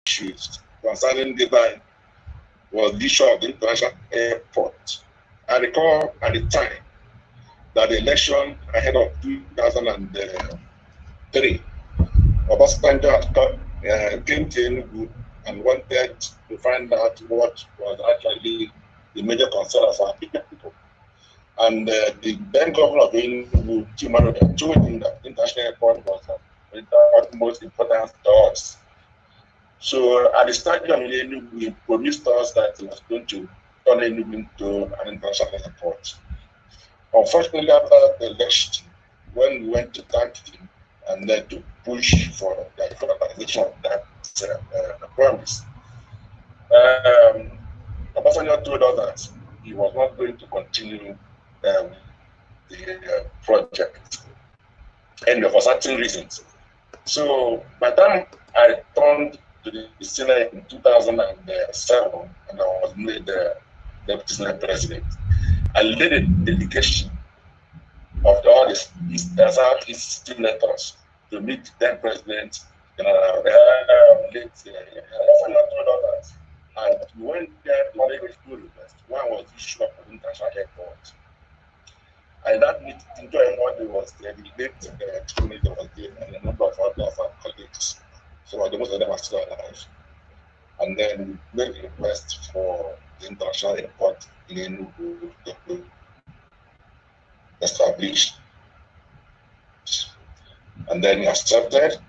issues concerning design was the issue of the international airport. I recall at the time that the election ahead of 2003, Obasanjo came to Enugu and wanted to find out what was actually the major concern of our people. And the then governor of Enugu, Chimaro, told him that international airport was of utmost importance to us. So at the stadium in Enugu, we promised us that it was going to turn Enugu into an international airport. Unfortunately, after the election, when we went to thank him and then to push for the realization of that promise, Obasanjo told us that he was not going to continue the project, and for certain reasons. So by the time I turned to the Senate in 2007, and I was made the Deputy Senate President, I led a delegation of all the Southeast senators to meet the then President, late and we went there to make a full request. One was the issue of the international airport. And that meeting, Monday was the late Chikunede was there, and a number of other of our colleagues. So most of them are still alive. And then we made a request for the international airport in Enugu to be established. And then he accepted.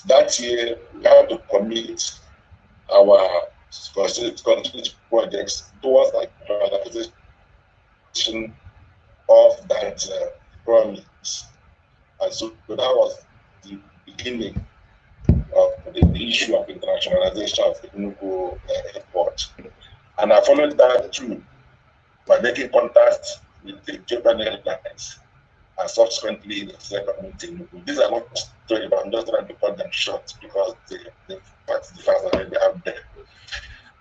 That year, we had to commit our construction projects towards the realization of that promise. And so that was the beginning of the issue of internationalization of the Enugu airport. And I followed that through by making contact with the Ethiopian Airlines and subsequently the second meeting. These are not stories, but I'm just trying to cut them short because the facts already out there.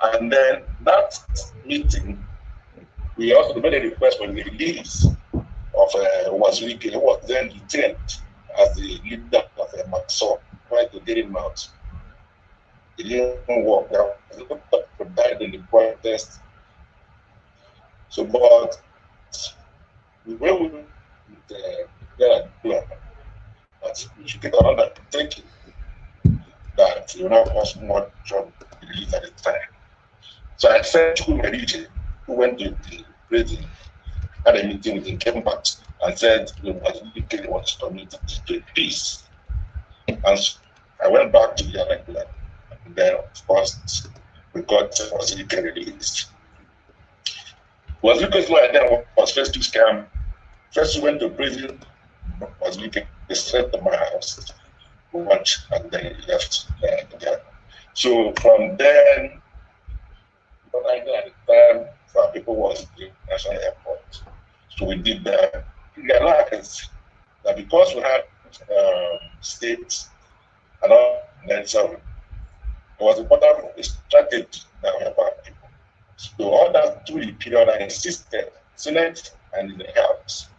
And then that meeting, we also made a request for the release of Wazirike, who was then detained as the leader of Maxor, tried to get him out. It didn't work. There was a lot of people died in the protest. So, but when we that we should get around that thinking that you know cause more trouble to release at the time. So I said to Merije, who went to the prison, had a meeting with him, came back and said the UK wants to commit to peace. And I went back to the regular, and then of course we got Wazirike released. Wazirike's lawyer then was first to scam. First we went to prison, Wazirike straight to my house, watch, and then he left again. So from then, what I did at the time for people was the national airport. So we did that. We realized that because we had states and all that, so it was important for the strategy that we have our people. So all that through the period I insisted, Senate and in the House,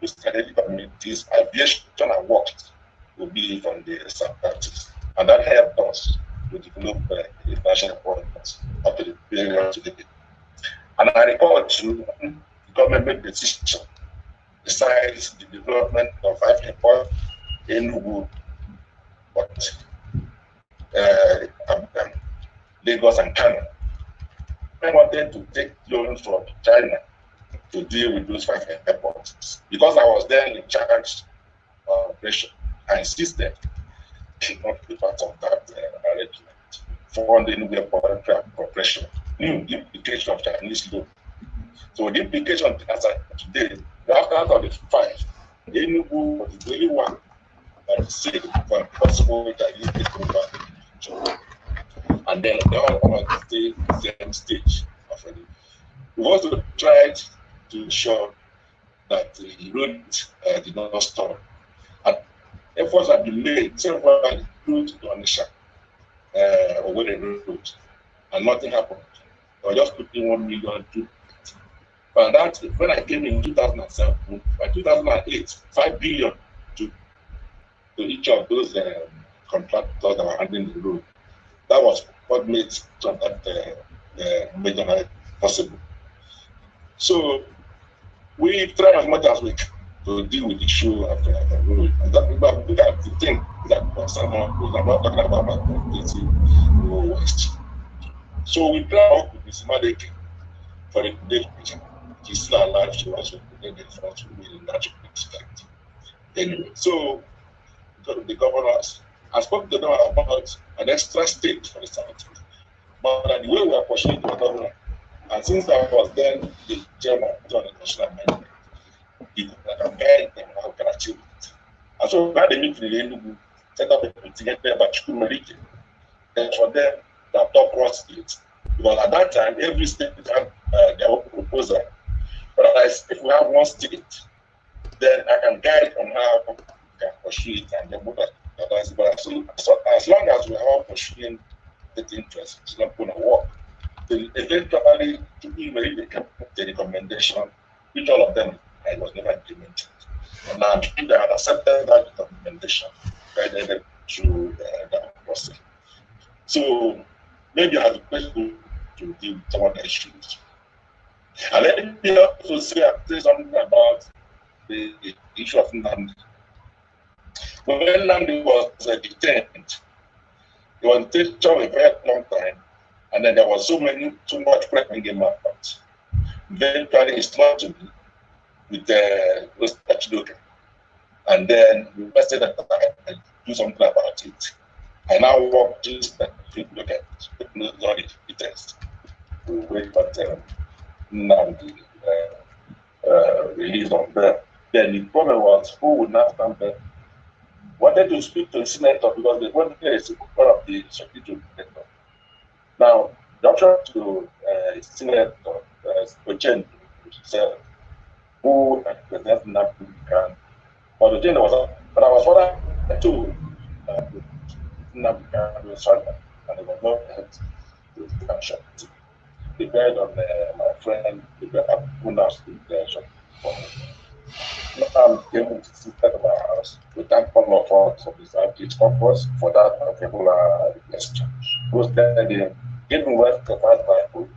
the strategic committees, aviation and worked will be from the sub-parties. And that helped us to develop the national airport up to the period today. And I recall too, the government made the decision besides the development of 5 airports in Enugu, but Lagos and Kano. I wanted to take loans from China to deal with those 5 airports. Because I was then in charge of operation, I insisted not to be part of that arrangement for the Enugu Airport Corporation. New implication of Chinese law. So the implication as of today, out of the 5, Enugu was the only one that is safe for possible Chinese takeover. And then they all want to stay the same stage of it. We also tried to ensure that the road did not stop. And efforts have been made several times to Onitsha over the road, and nothing happened. I was just putting 1 million to it. But that when I came in 2007, by 2008, 5 billion to each of those contractors that were handling the road. That was what made that major possible. So we try as much as we can to deal with the issue of rule. And that people that the thing that someone who's not talking about my community West. So we try to work with Ms. Madeke for the day. She's still alive, she was in the front with me in that respect. Anyway, so the governors, I spoke to them about an extra state for the South. But the way we are pursuing the government, and since I was then the chairman of the national amendment, I can guide them how we can achieve it. And so we had a meeting in Enugu, set up a meeting there by Chukwumerike. And for them, the top cross states. Because at that time, every state had their own proposal. But if we have one state, then I can guide on how we can pursue it and then move that. But so as long as we are all pursuing the interest, it's not going to work. Then eventually, Chukwumerike the recommendation, which all of them I was never implemented. And I'm sure they had accepted that recommendation guided through that process. So maybe I have a question to deal with some of the issues. And let me also say something about the issue of Nnamdi. When Nnamdi was detained, he was detained for a very long time, and then there was so much pressing him out. Eventually, it's not to be with Chidoke. And then we said that I do something about it. I now work just that look at the test. We wait for Nnamdi release on there. Then the problem was who would not stand there. Wanted to speak to the senator because they wanted to one of the secretary senator. Now, the option to senator Ochen who represents Nnamdi can. But the thing was, but I was ordered to Nnamdi can surrender, and it was not helped to action. Depend on my friend, who now speak there. Came to sit at my house. We thank all of us of this outreach purpose for that particular gesture. Those that gave me work to find my book,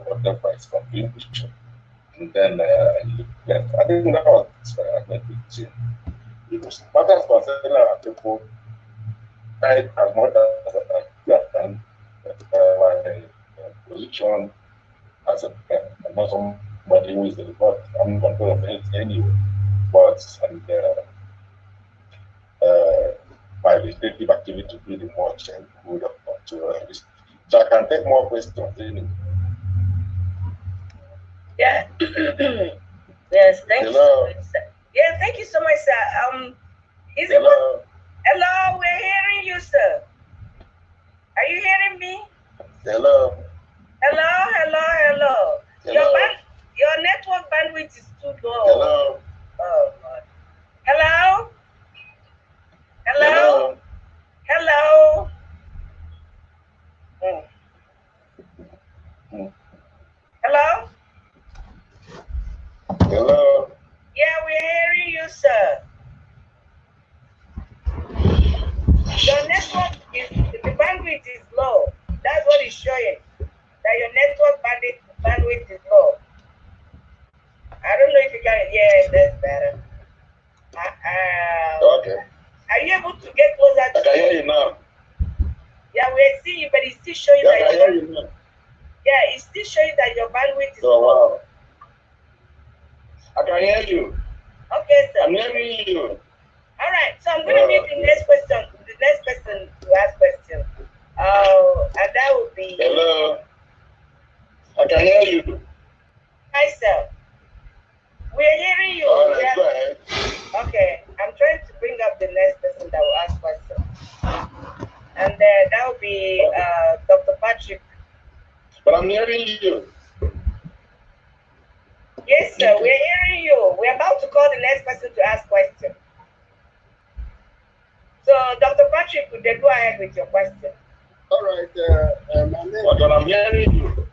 whatever is completion. And then I think that was a big thing. It was matters concerning our people, as much as I have done my position as a not somebody who is not I'm not going to anyway, but and my legislative activity really much and good to so I can take more questions anyway. Yeah. Yes, thank you so much, sir. Yeah, thank you so much, sir. Is it what? Hello, we're hearing you, sir. Are you hearing me? Hello. Hello. Your network bandwidth is too low. Hello. Oh God. Hello. Hello. Hello. Hello. Yeah, we're hearing you, sir. Your network the bandwidth is low. That's what it's showing. That your network bandwidth is low. I don't know if you can. Yeah, that's better. Okay. Are you able to get closer to? I can hear you now. Yeah, we're seeing you, but it's still showing that. I hear you now. Yeah, it's still showing that your bandwidth is low. Wow. I can hear you. Okay, sir. I'm hearing you. All right, so I'm going to mute the next question. The next person to ask questions. And that would be. Hello. I can hear you. Hi, sir. We're hearing you. All right, go ahead. Okay, I'm trying to bring up the next person that will ask questions. And that will be Dr. Patrick. But I'm hearing you. Yes, sir, we're hearing you. We're about to call the next person to ask questions. So, Dr. Patrick, would you go ahead with your question? All right, my name. But I'm hearing you.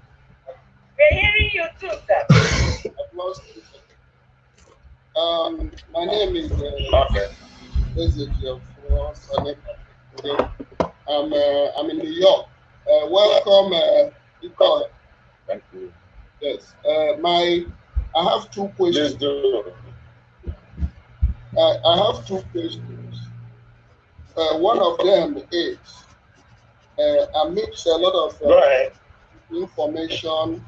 We're hearing you too, sir. I've lost you. My name is Ezekiel. I'm in New York. Welcome, Nicole. Thank you. Yes. I have two questions. Please do. I have two questions. One of them is amidst a lot of Go ahead. information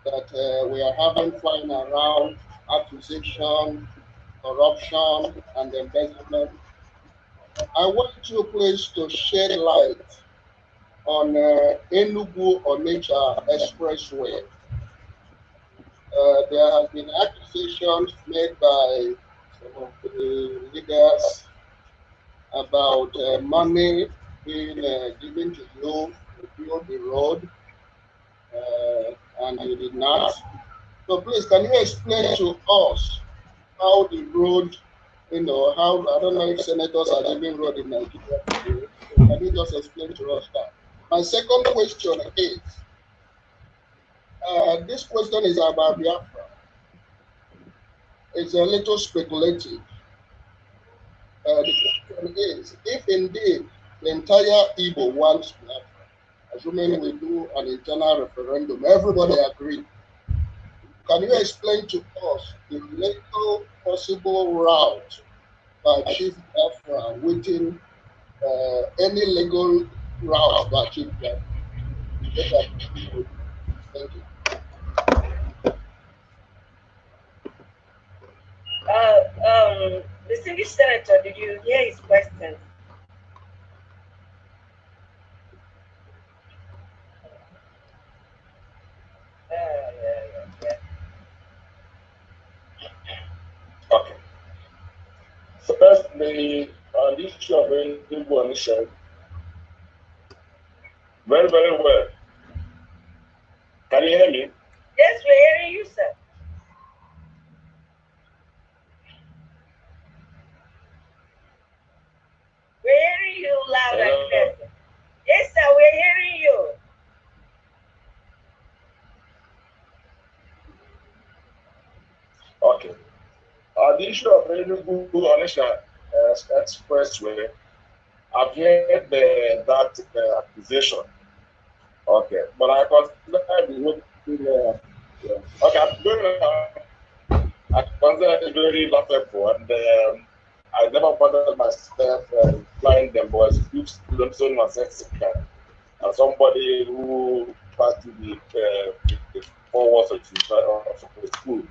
that we are having flying around acquisition, corruption, and embezzlement. I want you please to shed light on Enugu Onitsha Expressway. There have been accusations made by some of the leaders about money being given to you to build the road, and you did not. So please, can you explain to us how the road, how, I don't know if senators are giving road in Nigeria today. So can you just explain to us that? My second question is, this question is about Biafra. It's a little speculative. The question is, if indeed the entire Igbo wants Biafra, assuming we do an internal referendum, everybody agree. Can you explain to us the legal possible route to achieve Biafra within any legal route to achieve Biafra? Thank you. Distinguished Senator, did you hear his questions? Okay. So first, the issue of Enugu Onitsha. Very, very well. Can you hear me? Yes, we're hearing you, sir. We're hearing you loud and clear. Yes, sir, we're hearing you. Okay. The issue of Enugu Onitsha Expressway, I've heard that accusation. Okay, but I consider I consider it very laughable, and I never bothered myself flying them, but as if Lumson was as somebody who passed to the 4 walls of the school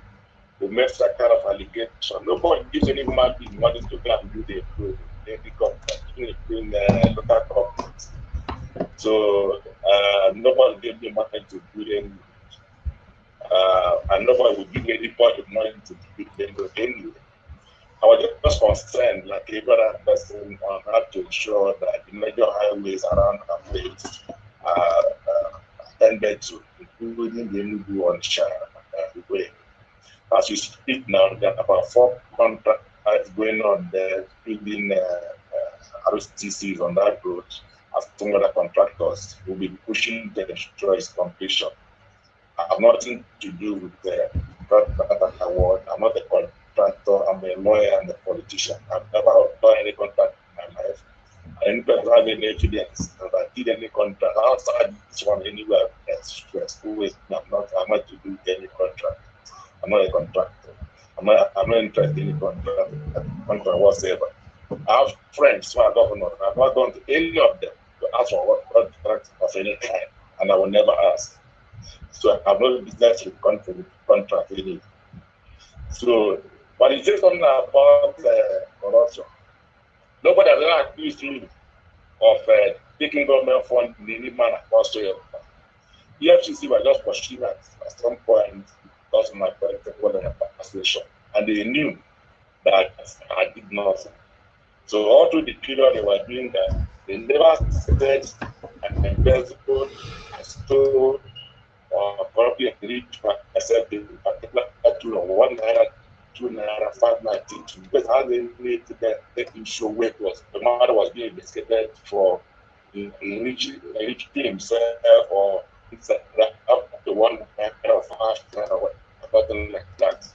who makes that kind of allegation. Nobody gives any human being money to go and do the government, in local government. So nobody gave me money to do them, and nobody would give me anybody money to do them anyway. I was just concerned, like every other person, on how to ensure that the major highways around our place are attended to, including the Enugu Onitsha way. As we speak now, there are about 4 contracts going on there, including RCCs on that road, as some other contractors will be pushing to ensure its completion. I have nothing to do with the contract award. I'm not a contractor, I'm a lawyer and a politician. I've never done any contract in my life. I didn't have any evidence that I did any contract outside this one anywhere else. I'm not to do with any contract. I'm not a contractor. I'm not interested in any contract whatsoever. I have friends who are governors. I've not gone to any of them to ask for what contract of any kind, and I will never ask. So I have no business with contract any. So, but it says something about corruption. Nobody has ever accused me of taking government funds in any manner whatsoever. The FCC were just pursuing at some point because of my political persuasion, and they knew that I did nothing. So all through the period they were doing that, they never said an embezzled, I stole, or probably reached myself a particular tool of 1 naira, 2 naira, 5 naira, because how they need to let him show where it was. The matter was being investigated for enriching himself or up to 1 naira or 5 naira or something like that.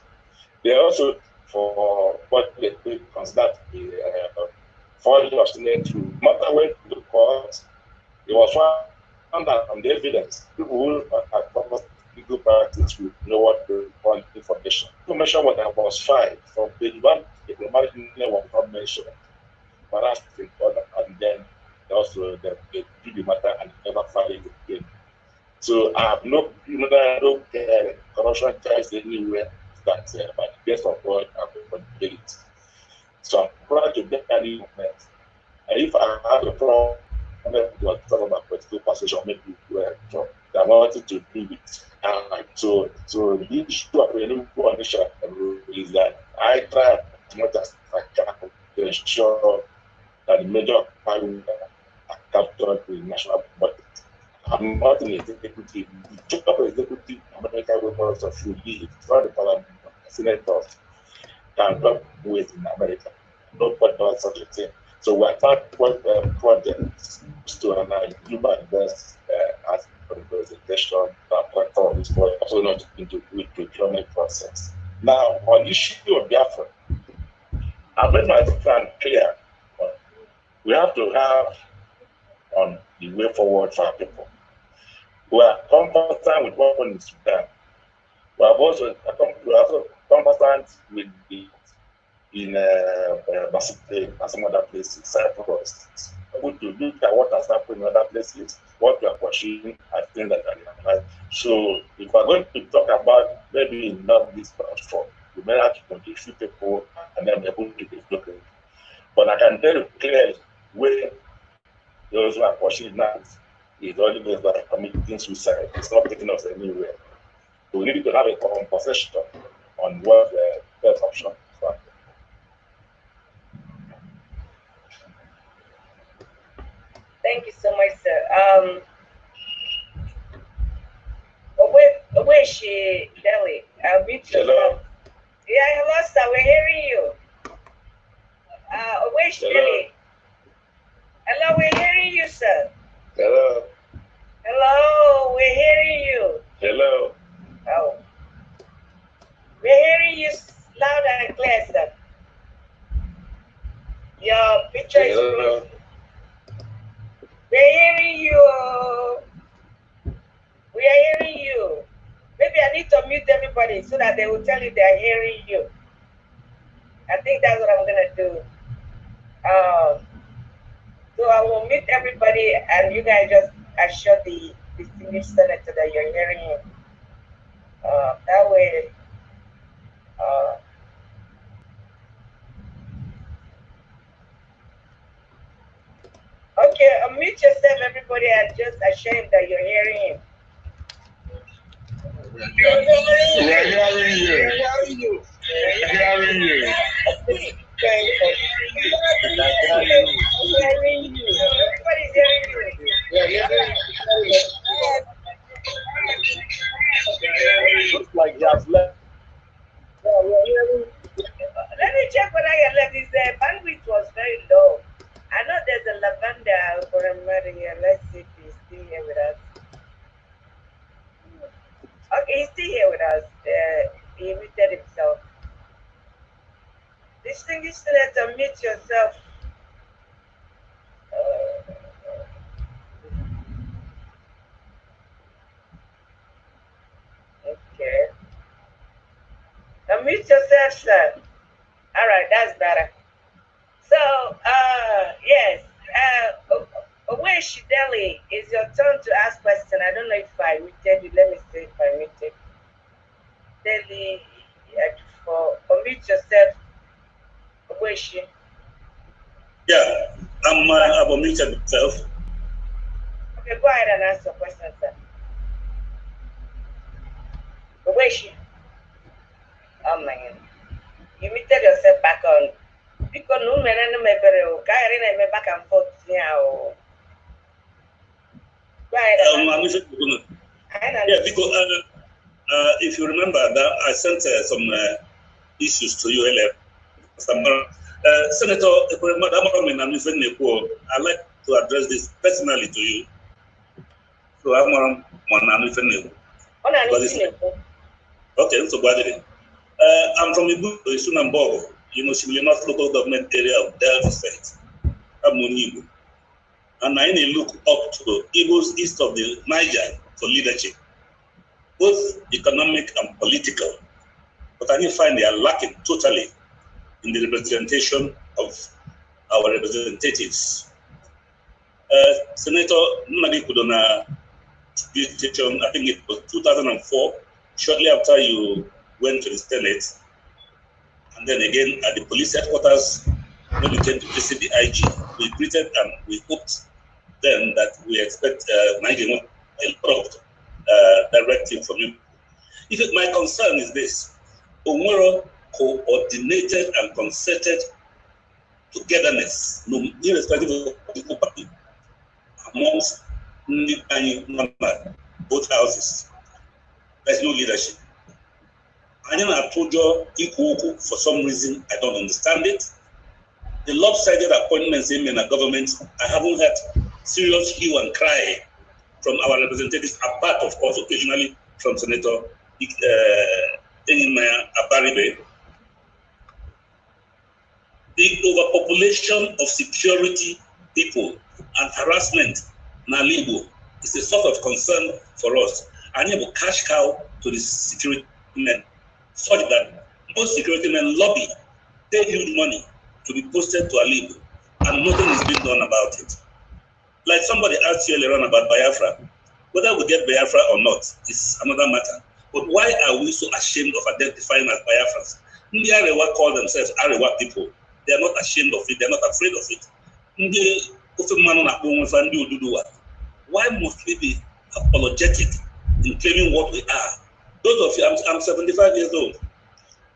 They also, for what they consider to be forgery of signature, matter went to the court. It was found out from the evidence, people who are purpose legal practice will know what they want information. Information what I was filed from page 1, the diplomatic union was not mentioned. But that's the important, and then also they do the matter and never file it again. So I have no corruption charge anywhere that by the grace of God I will get it. So I'm proud to get any movement. And if I have a problem, to talk about political position, maybe I wanted to do it. So the issue of renewable initiative is that I try as much as I can to ensure that the major parties are captured in national budget. I'm not an executive. The job of executive American Weapons of Relief, not the parliament, senators can work with in America. Nobody does such a thing. So we are part projects to do my best as a presentation for this point, also not into the procurement process. Now, on the issue of Biafra, I've made my plan clear. We have to have on the way forward for our people. We are competent with what in Sudan. We are also competent with the in some other places, Cyprus. Able to look at what has happened in other places, what we are pursuing, I think that are right. So if we're going to talk about maybe not this platform, we may have to contribute few people and then be able to develop it. But I can tell you clearly where those who are pursuing now is only those that are committing suicide. It's not taking us anywhere. So we need to have a conversation on what the best option is. Thank you so much, sir. Where is she, Delhi? I'll meet you. Hello. Yeah, hello, sir. We're hearing you. Where is she, Delhi? Hello, we're hearing you, sir. Hello. Hello, we're hearing you. Hello. Oh. We're hearing you loud and clear, sir. Your picture is Hello. We're hearing you. We are hearing you. Maybe I need to mute everybody so that they will tell you they are hearing you. I think that's what I'm going to do. So I will mute everybody and you guys just assure the distinguished senator that you're hearing him. That way, okay, unmute yourself, everybody, and just assure him that you're hearing him. We are hearing you. We are hearing you. We are hearing you. Everybody's hearing you. We are hearing you. Looks like he has left. Let me check whether your left. His bandwidth was very low. I know there's a lavender for a mother here. Let's see if he's still here with us. Okay, he's still here with us. He muted himself. Distinguished senator, mute yourself. Okay. Unmute yourself, sir. All right, that's better. So, yes. Oweshi Delhi, it's your turn to ask question. I don't know if I muted you. Let me see if I muted. Delhi, for unmute yourself. Oweshi. Yeah, I've unmuted myself. Okay, go ahead and ask your question, sir. Oweshi. Oh man. You muted yourself back on. Because no man no me back and forth now. Go ahead. Yeah, because if you remember that I sent some issues to you earlier. Senator, I'd like to address this personally to you. So I'm okay, so I'm from Sunambogo, Shimimas local government area of Delta State. I'm Munibu. and I look up to Igbos east of the Niger for leadership, both economic and political. But I find they are lacking totally in the representation of our representatives. Senator Nnadi Kudona, I think it was 2004, shortly after you went to the Senate, and then again at the police headquarters when you came to visit the IG, we greeted and we hoped then that we expect a lot of directive from you. My concern is this: Onwero coordinated and concerted togetherness, irrespective of political party, amongst both houses. There's no leadership. For some reason, I don't understand it. The lopsided appointments in the government, I haven't had serious hue and cry from our representatives, apart, of course, occasionally from Senator Enimaya Abaribe. The overpopulation of security people and harassment in Alibo is a sort of concern for us. I need a cash cow to the security men, such that most security men lobby, pay huge money to be posted to Alibo, and nothing is being done about it. Like somebody asked you earlier on about Biafra, whether we get Biafra or not is another matter. But why are we so ashamed of identifying as Biafrans? Ndị Arewa call themselves Arewa people. They are not ashamed of it. They are not afraid of it. Why must we be apologetic in claiming what we are? Those of you, I'm 75 years old.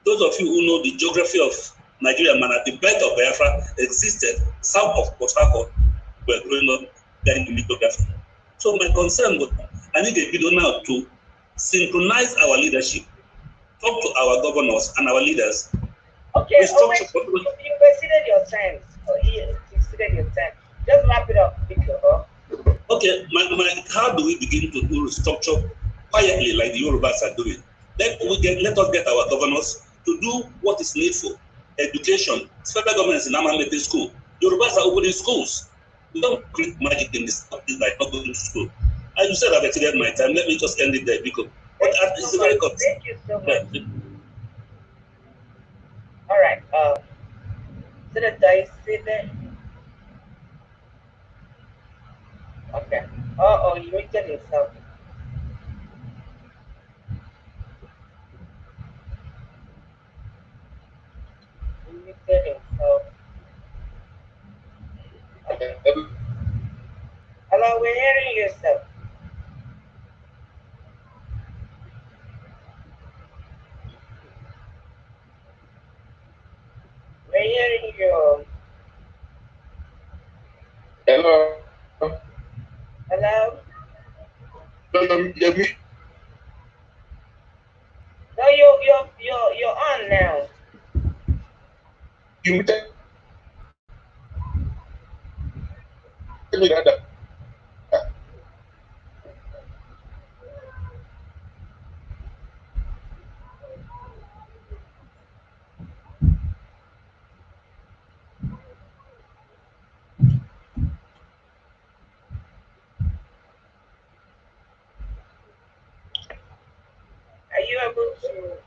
Those of you who know the geography of Nigeria, the belt of Biafra existed south of Port Harcourt. We're growing up there in the geography. So my concern was, I need a video now to synchronize our leadership, talk to our governors and our leaders. Okay, you exceeded your time. You exceeded your time. Just wrap it up, Victor. Okay, how do we begin to do restructure quietly like the Yorubas are doing? Let us get our governors to do what is needful. Education, federal government is in Amamete school. Yorubas are opening schools. We don't create magic in this country by not going to school. And you said I've exceeded my time. Let me just end it there because it's very good. Thank you so much. Yeah. All right. So the dice there. Okay. Oh, you muted yourself. You muted yourself. Okay. Hello, we're hearing you, sir. We're hearing you. Hello. Hello. Hear me? No, you're on now. You tell me that. Are you able to?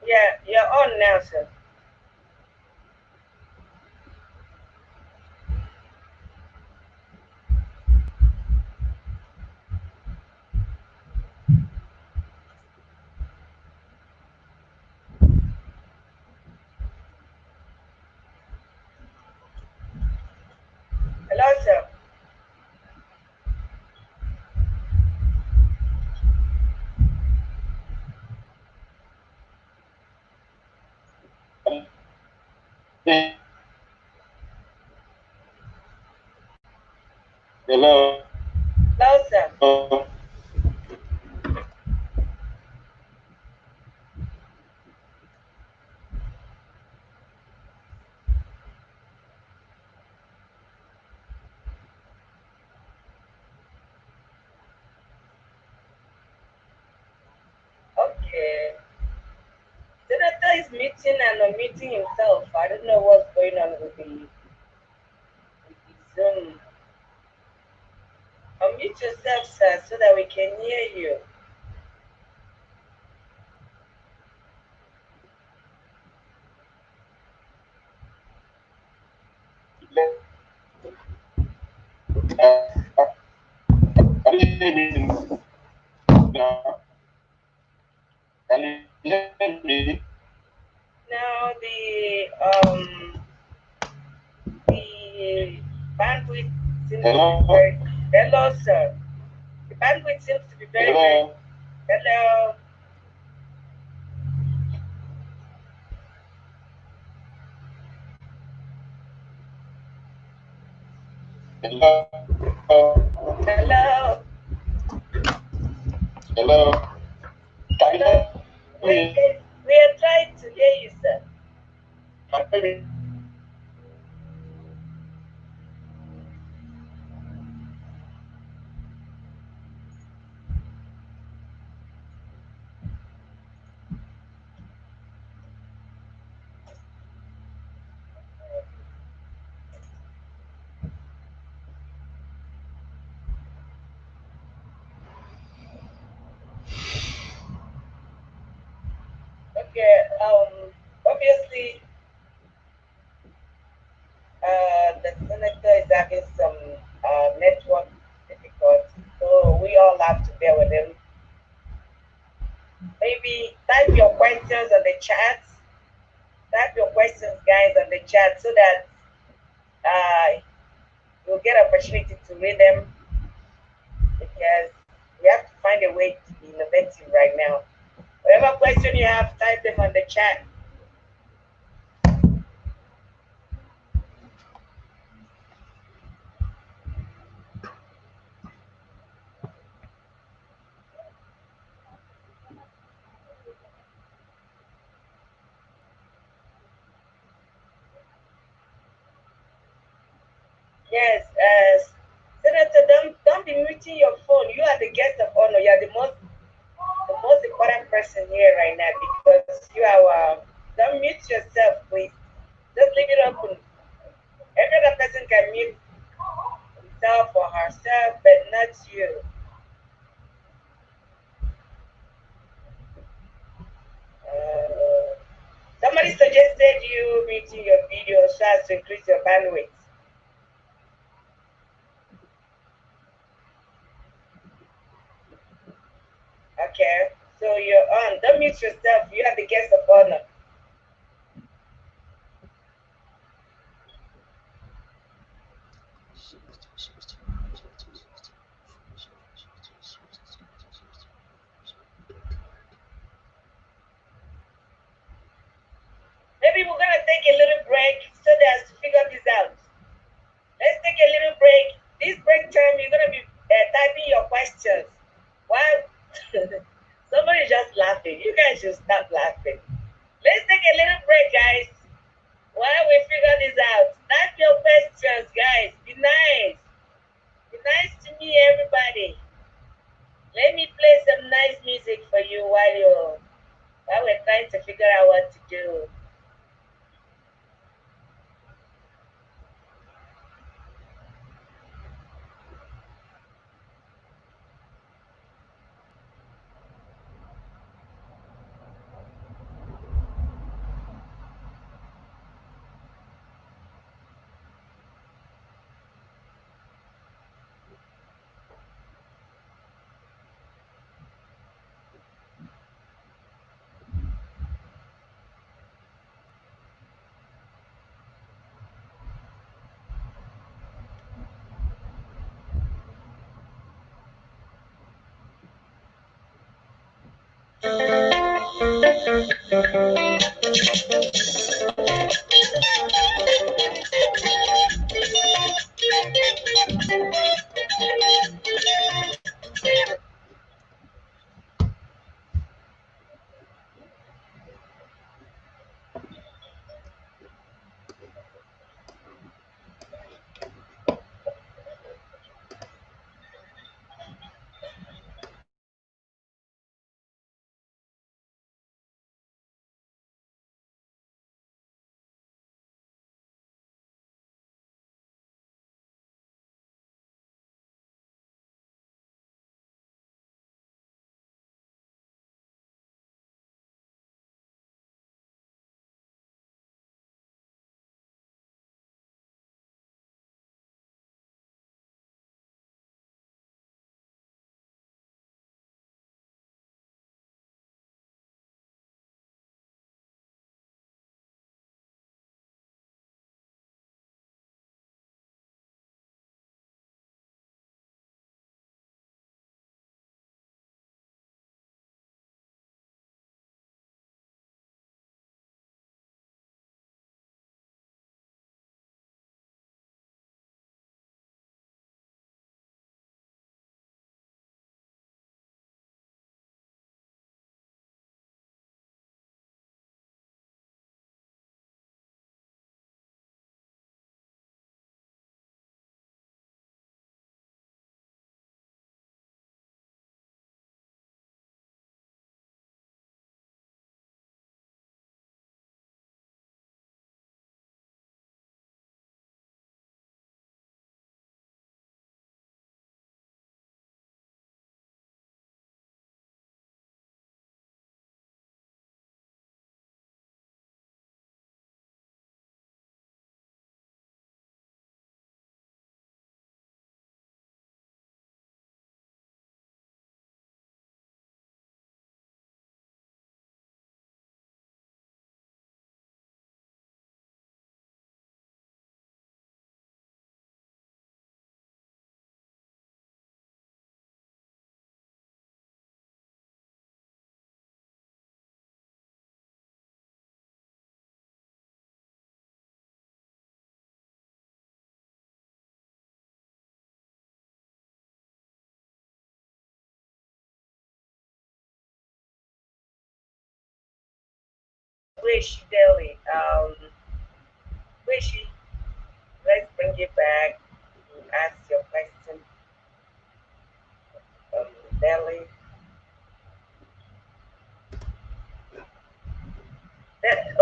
Yeah, you're on now, sir. Hello. No, sir. Okay. Senator is muting and unmuting himself. I don't know what's going on with the Zoom. Unmute yourself, sir, so that we can hear you. Can you hear me now? Can you hear me? Now the bandwidth seems to be very. Hello, sir. The bandwidth seems to be very. Hello. Hello. Hello. Hello. Hello. Can you hear me? We are trying to hear you, sir. Can you hear me? Okay. Obviously, the senator is having some network difficulty, so we all have to bear with him. Maybe type your questions on the chat. Type your questions, guys, on the chat so that you'll get an opportunity to read them, because we have to find a way to be innovative right now. Whatever question you have, type them on the chat. Yes, Senator, don't be muting your phone. You are the guest of honor. You are the most important person here right now, because you are. Don't mute yourself, please. Just leave it open. Every other person can mute himself or herself, but not you. Somebody suggested you muting your video so as to increase your bandwidth. Okay, so you're on. Don't mute yourself. You are the guest of honor. Maybe we're gonna take a little break so that to figure this out. Let's take a little break. This break time, you're gonna be typing your questions. While somebody just laughing, you guys should stop laughing. Let's take a little break, guys. While we figure this out, type your questions, guys. Be nice. Be nice to me, everybody. Let me play some nice music for you while we're trying to figure out what to do. Where is she, Delhi? Where is she? Let's bring it back and ask your question. Delhi.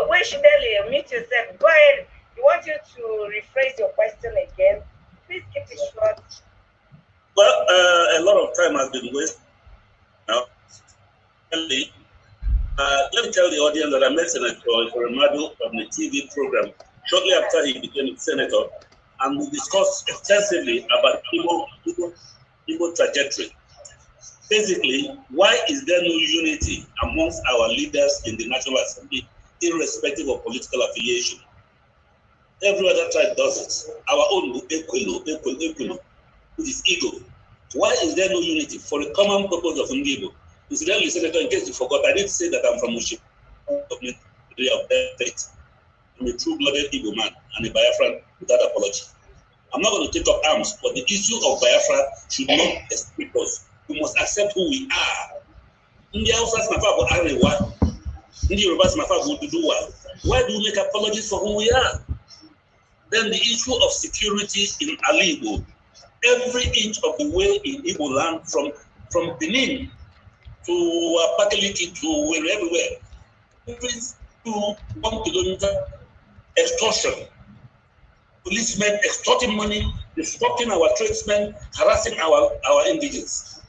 Where is she, Delhi? Mute yourself. Go ahead. We want you to rephrase your question again. Please keep it short. Well, a lot of time has been wasted now. Let me tell the audience that I met Senator Remado on the TV program shortly after he became senator, and we discussed extensively about Igbo trajectory. Basically, why is there no unity amongst our leaders in the National Assembly, irrespective of political affiliation? Every other tribe does it. Our own Ekwelo, which is ego. Why is there no unity for the common purpose of Ngibo? Incidentally, Senator, in case you forgot, I did say that I'm from Mushi, government of faith. I'm a true-blooded Igbo man and a Biafran without apology. I'm not going to take up arms, but the issue of Biafra should not escape us. We must accept who we are. India Hausas Mafabu Arewa, India Yorubas Mafabu Duduwa. Why do we make apologies for who we are? Then the issue of security in Ali-Igbo, every inch of the way in Igbo land, from Benin to Abakaliki to everywhere, every 1 kilometer, extortion. Policemen extorting money, disrupting our tradesmen, harassing our indigents.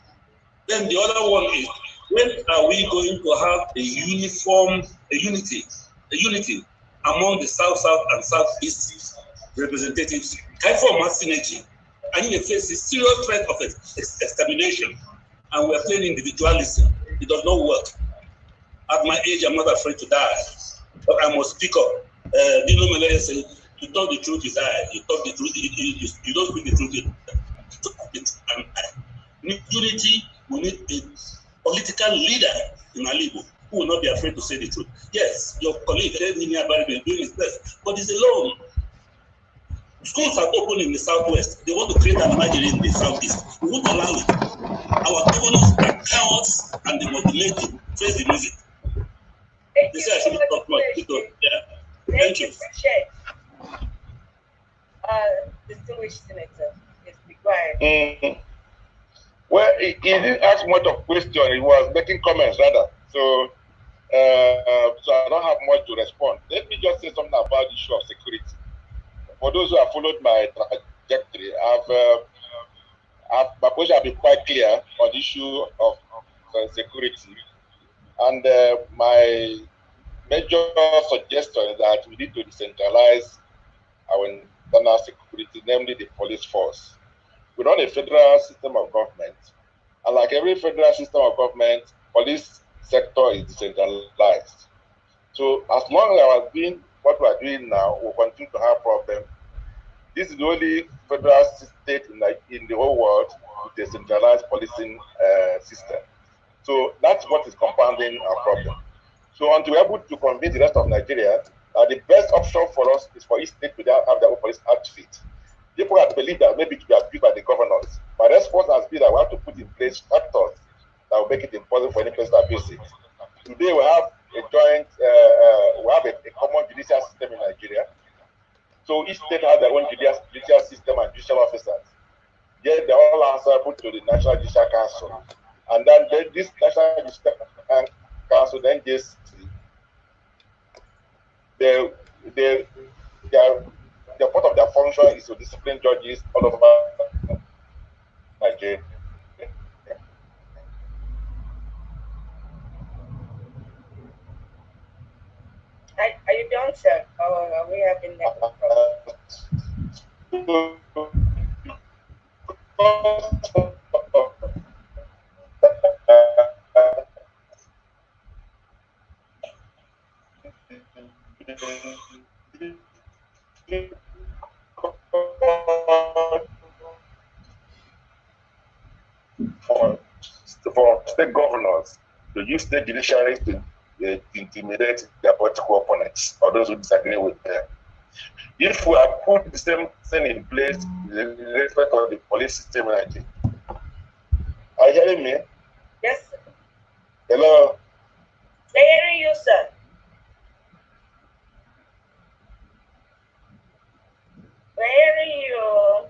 Then the other one is, when are we going to have a unity among the South and Southeast representatives? Form a synergy. And in the face is serious threat of extermination, and we are playing individualism. It does not work. At my age, I'm not afraid to die, but I must speak up. Dino Malaya said, "You talk the truth, you die. You talk the truth, you don't speak the truth. You talk the truth and die." We need unity. We need a political leader in Ali-Igbo who will not be afraid to say the truth. Yes, your colleague, Nini Abari, is doing his best, but he's alone. Schools are open in the southwest. They want to create an imagery in the southeast. We won't allow it. Our governors are cowards and they modulate to face the music. They say I shouldn't talk much. Yeah. Thank you. Distinguished Senator, yes, be quiet. Well, he didn't ask much of question. He was making comments rather. So I don't have much to respond. Let me just say something about the issue of security. For those who have followed my trajectory, my position has been quite clear on the issue of security. And my major suggestion is that we need to decentralize our internal security, namely the police force. We run a federal system of government, and like every federal system of government, police sector is decentralized. So as long as we are doing what we are doing now, we'll continue to have problems. This is the only federal state in the whole world with a decentralized policing system. So that's what is compounding our problem. So until we're able to convince the rest of Nigeria that the best option for us is for each state to have their own police outfit. People have believed that maybe it will be abused by the governors. My response has been that we have to put in place factors that will make it impossible for any place to abuse it. Today we have a joint, we have a common judicial system in Nigeria. So each state has their own judicial system and judicial officers. Yet they're all answerable to the National Judicial Council. And then this National Judicial Council then just the part of their function is to discipline judges all over Nigeria. Are you done, sir? Or are we having network For state governors to use state judiciary to intimidate their political opponents or those who disagree with them. If we have put the same thing in place in respect of the police system in Nigeria. Are you hearing me? Yes, sir. Hello? They're hearing you, sir. We're hearing you.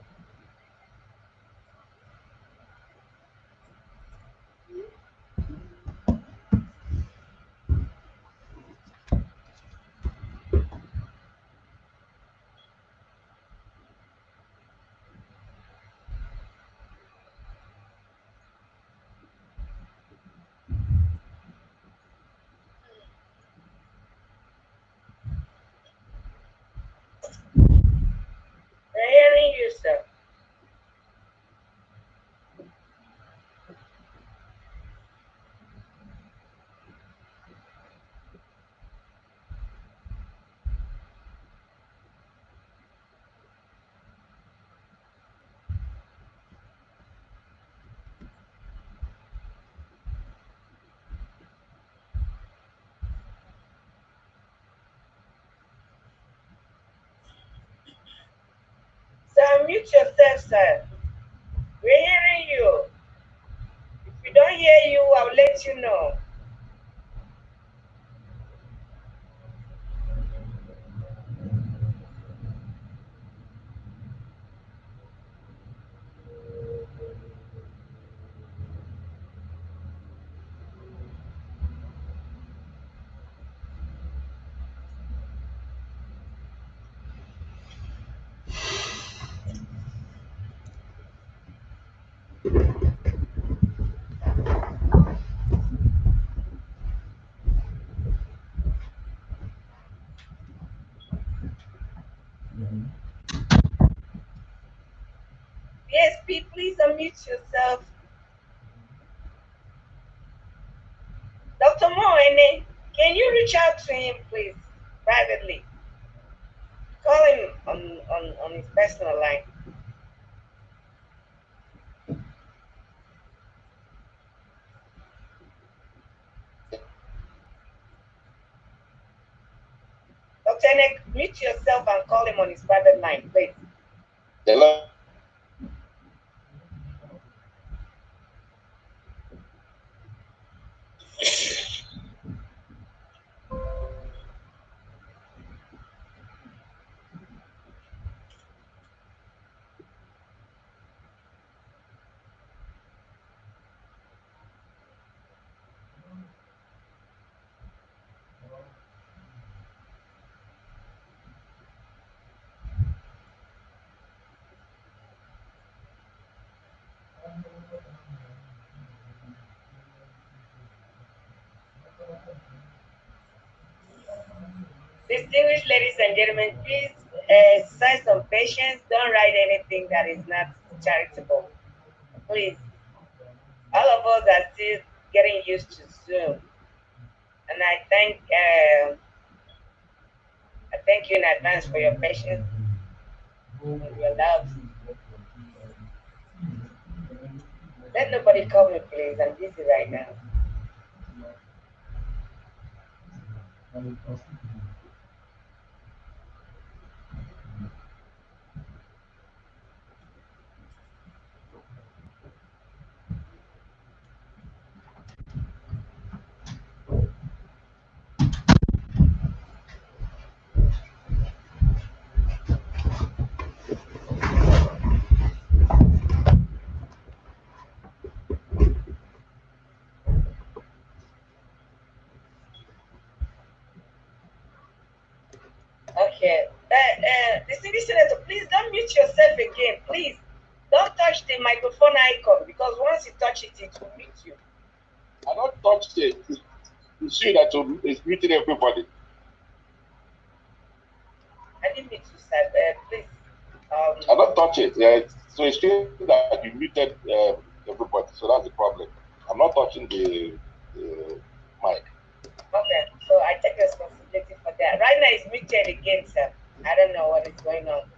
We're hearing you, sir. So unmute yourself, sir. We're hearing you. If we don't hear you, I'll let you know. Yes, please unmute yourself. Dr. Moene, can you reach out to him, please, privately? Call him on his personal line. Dr. Ene, mute yourself and call him on his private line, please. Hello. Distinguished ladies and gentlemen, please exercise some patience. Don't write anything that is not charitable. Please. All of us are still getting used to Zoom. And I thank you in advance for your patience and your love. Let nobody call me, please. I'm busy right now. Okay. Distinguished Senator, please don't mute yourself again. Please. Don't touch the microphone icon because once you touch it, it will mute you. I don't touch it. You see that it's muting everybody. I didn't mute you, sir. Please. I don't touch it. Yeah, so it's still that you muted everybody. So that's the problem. I'm not touching the mic. Okay, so I take responsibility for that. Right now it's muted again, sir. I don't know what is going on.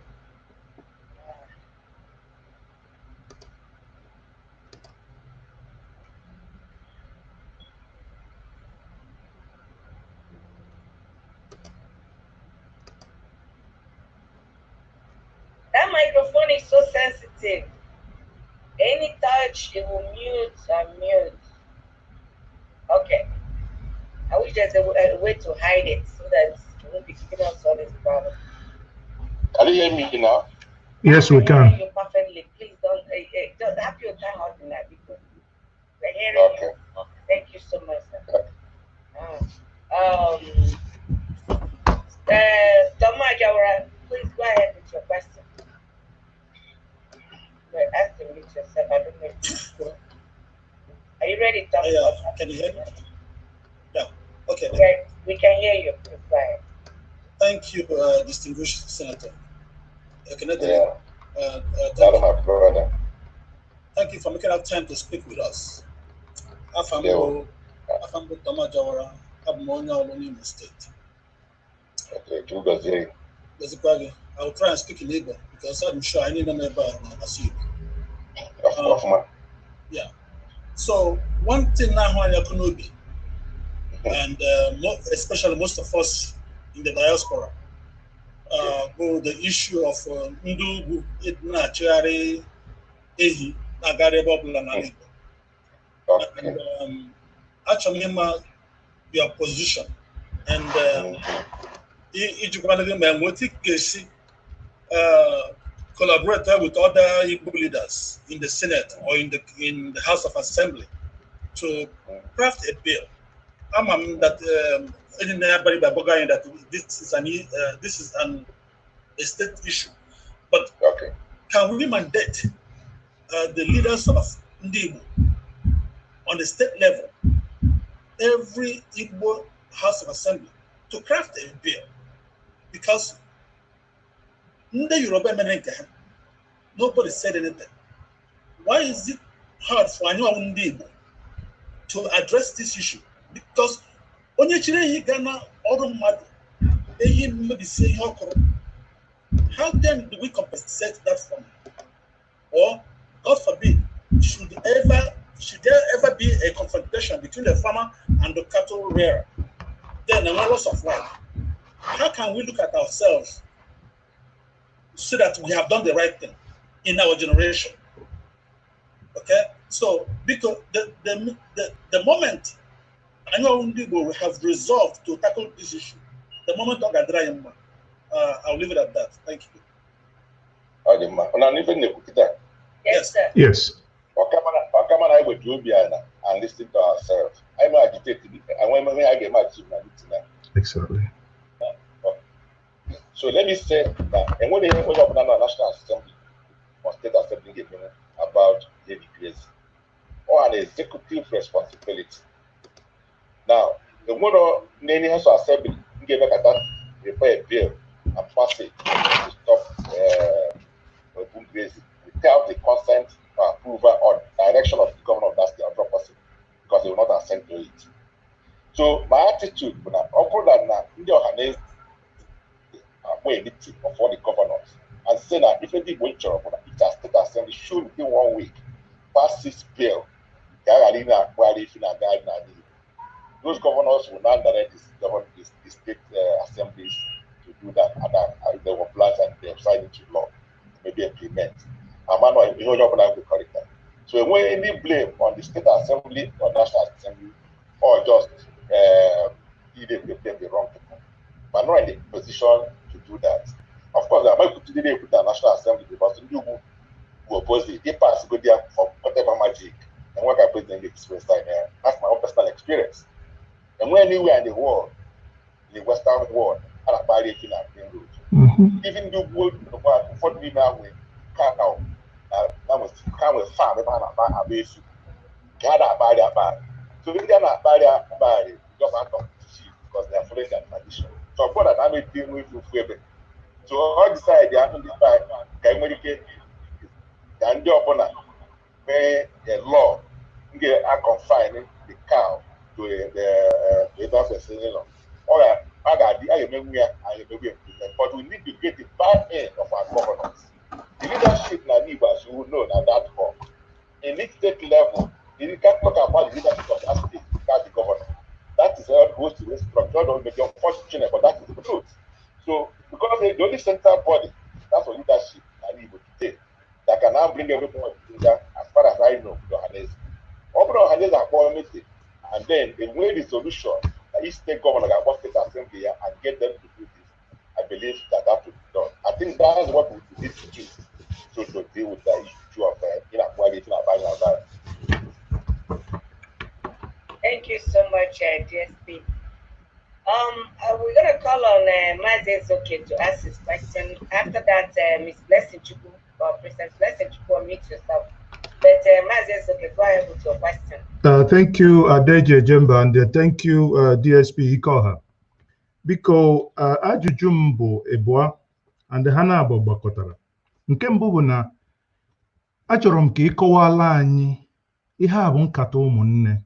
That microphone is so sensitive. Any touch, it will mute and mute. Okay. I wish there's a way to hide it so that it won't be giving us all this problem. Can you hear me now? Yes, we can. You perfectly. Please don't have your time out in that because we're hearing Okay. you. Thank you so much, sir. Dama Jawara, please go ahead with your question. You're asking me yourself. I don't know. Are you ready, Tom? Can you hear me? Yeah. Okay. We can hear you. Please go ahead. Thank you, distinguished Senator. Thank you for making out time to speak with us. Afambo Dama Jawara, Abmonya Olonimo State. Okay, I will try and speak in Igbo because I'm sure I need a neighbor as you. Yeah. So one thing now I can be, and especially most of us in the diaspora, the issue of Ndugu Nachari Ehi Nagarebo Blanalibo. And actually, your position and collaborate with other Igbo leaders in the Senate or in the House of Assembly to craft a bill. That this is a state issue, but can we mandate the leaders of Ndibu on the state level, every Igbo House of Assembly, to craft a bill? Because nobody said anything. Why is it hard for anyone Ndibu to address this issue? Because how then do we compensate that from? Or, God forbid, should there ever be a confrontation between the farmer and the cattle rearer? Then a loss of life. How can we look at ourselves so that we have done the right thing in our generation? Okay, so because the moment I know we have resolved to tackle this issue, the moment of I'll leave it at that. Thank you. Yes, sir. Yes. I would do and listen to ourselves. I'm agitated. I want I get my Exactly. So let me say that, and when they open up the National Assembly or State Assembly about David Grace, or an executive responsibility. Now, the one of the National Assembly gave a prepare a bill and pass it to stop boom grazing without the consent or approval or direction of the governor of that state or person, because they will not assent to it. So my attitude, other than the before the governors, and say that if any winter of it has state assembly should within 1 week pass this bill, those governors will now direct the state assemblies to do that, and they will plans and they have signed into law, maybe implement. So when any blame on the state assembly or national assembly, or just either they blame the wrong people, but not in the position to do that. Of course, I might put the National Assembly because you who oppose it, they pass go there for whatever magic and what I put in the express time there. That's my own personal experience. And when anywhere in the world, in the Western world, and I buy it in a main road. Even you would for me now with cow, that was come with farm about a base. Gather by that bad. So we cannot buy that bad just out of sheep because they are following their tradition. So for that, I may deal with women. So all decide they are in the time, can communicate and the opponent may a law get a confining the cow to the person, or I got the I may but we need to get the buy-in of our governors. The leadership neighbors, you will know that for in each state level, you can't talk about the leadership of that state without the governor. That is how it goes to the structure. Don't make it unfortunate, but that is the truth. So, because the only central body, that's what leadership I need to take, that can now bring everybody together, as far as I know, Johannes. Open Johannes are committed, and then the way the solution, each state governor got what state assembly and get them to do this, I believe that will be done. I think that is what we need to do. you so much, DSP. We're gonna call on Mazi Ezeoke to ask his question. After that, Miss Blessing Chukwu or Princess Blessing Chukwu, meet yourself. But Mazi Ezeoke, go ahead with your question. Thank you, Adeje Jemba, and thank you, DSP Ikoha. Biko ajụjụ m bụ ịbụa and ha na-abụ gbakọtara. Nke mbụ bụ na achọrọ m ka ịkọwala anyị ihe a bụ nkata ụmụnne.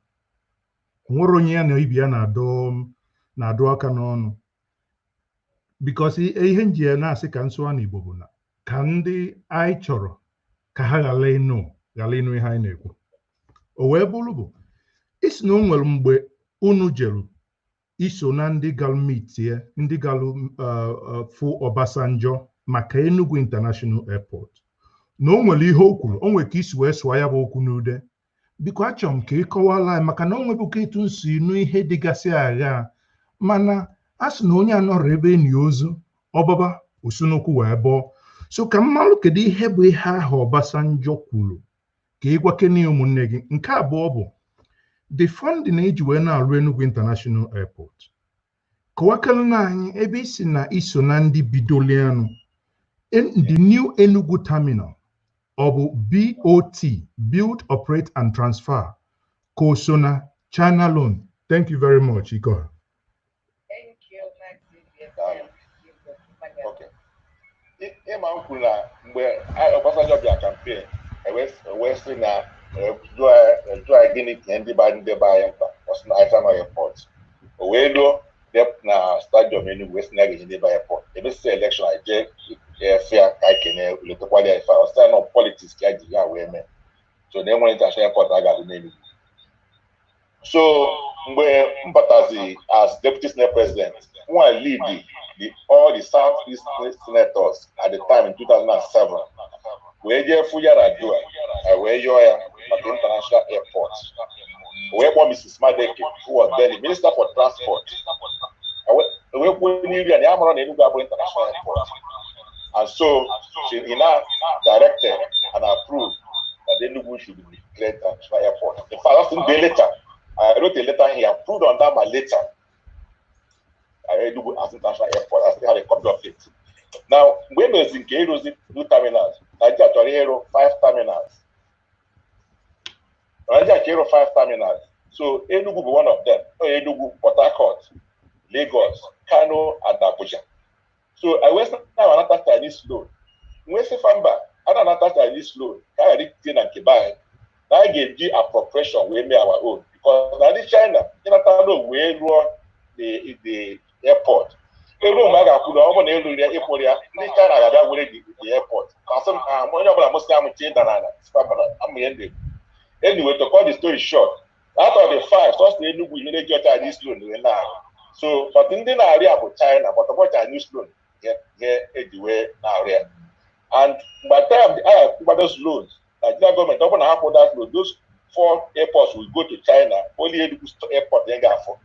Nwere onye ya na ibi ya na-adụ aka n'ọnụ. Because ihe nji ya na-asị ka nsụwa n'Igbo bụ na ka ndị anyị chọrọ ka ha ghara ịnụ ihe anyị na-ekwu. O wee bụrụ bụ isi na o nwere mgbe unu jeru iso na ndị galụ mitie ndị galụ fụ Obasanjo maka Enugu International Airport na o nwere ihe o kwuru, o nwere ka isi wee sụọ ya bụ okwu n'ude. Biko achọrọ m ka ịkọwala anyị maka na o nwebụka etu nsi nụ ihe dịgasị agha mana a sị na onye anọrọ ebe enyi ozu ọbaba osunokwu wee bọọ. So ka mmalụ kedu ihe bụ ihe ahụ Obasanjo kwuru ka ịgwakene ụmụnne gị. Nke abụọ bụ the funding eji wee na-arụ Enugu International Airport. Kọwakana anyị ebe isi na iso na ndị bidolianụ the new Enugu terminal ọ bụ BOT, Build, Operate and Transfer, ka o so na China loan. Thank you very much, Ikoha. Thank you, Okay. Ịma m kwuru na mgbe Obasanjo bịa campaign wee sị na jụọ gịnị tinye ndị ba anyị mkpa ọsị na Aitama Airport. O wee luo na stadium Enugu wee sị na ya ga-enye ndị ba airport. Ebe si election a jee fia ka anyị kene letekwala ya ife a ọsị na politics ka ya ji ya wee mee. So na enwere international airport a ga-adị n'Enugu. So mgbe mbatazi as deputy senate president, nwa lead all the Southeast senators at the time in 2007. Wee jee fụ Yar'Adua, wee yọọ ya maka international airport. Wee kpọọ Mrs. Madeke, who was then the Minister for Transport. Wee kwuo n'iru ya na ya mara na Enugu abụ international airport. And so he now directed and approved that Enugu should be declared international airport. In fact, that's in the letter. I wrote a letter, he approved on that my letter. Enugu as international airport. I still have a copy of it. Now, when was in Kairo's new terminals, Nigeria Torero 5 terminals. Nigeria Cairo 5 terminals. So Enugu be one of them. Enugu, Port Harcourt, Lagos, Kano, and Abuja. So I was now another Chinese loan. When I say Famba, another Chinese loan. I read Tin and Kibai. I gave the appropriation we made our own because now in China, in a town we run the airport. The airport. Anyway, to cut the story short, out of the 5, just the Enugu you get Chinese loan now. So, but in the area of China, but about Chinese loan, anyway now. And by the time I have those loans, Nigeria government open half of that loan, those 4 airports will go to China, only Enugu airport they got for.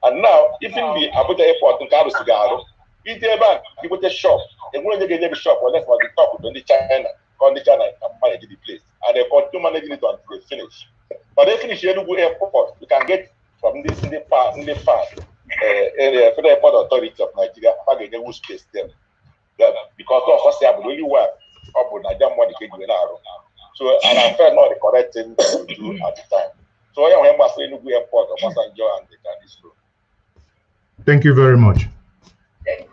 And now, even the Abuja airport in Carlos Sigaro, if they back, you put a shop, they won't get a shop unless for the top of the China, on the China and manage the place. And they continue managing it until they finish. But they finish Enugu airport, you can get from this in the far Federal Airport Authority of Nigeria, Enugu space them. Because of course they have only one up with Nigeria money so and I felt not the correct thing to do at the time. So I remember saying Enugu airport of Obasanjo and the Chinese loan. Thank you very much.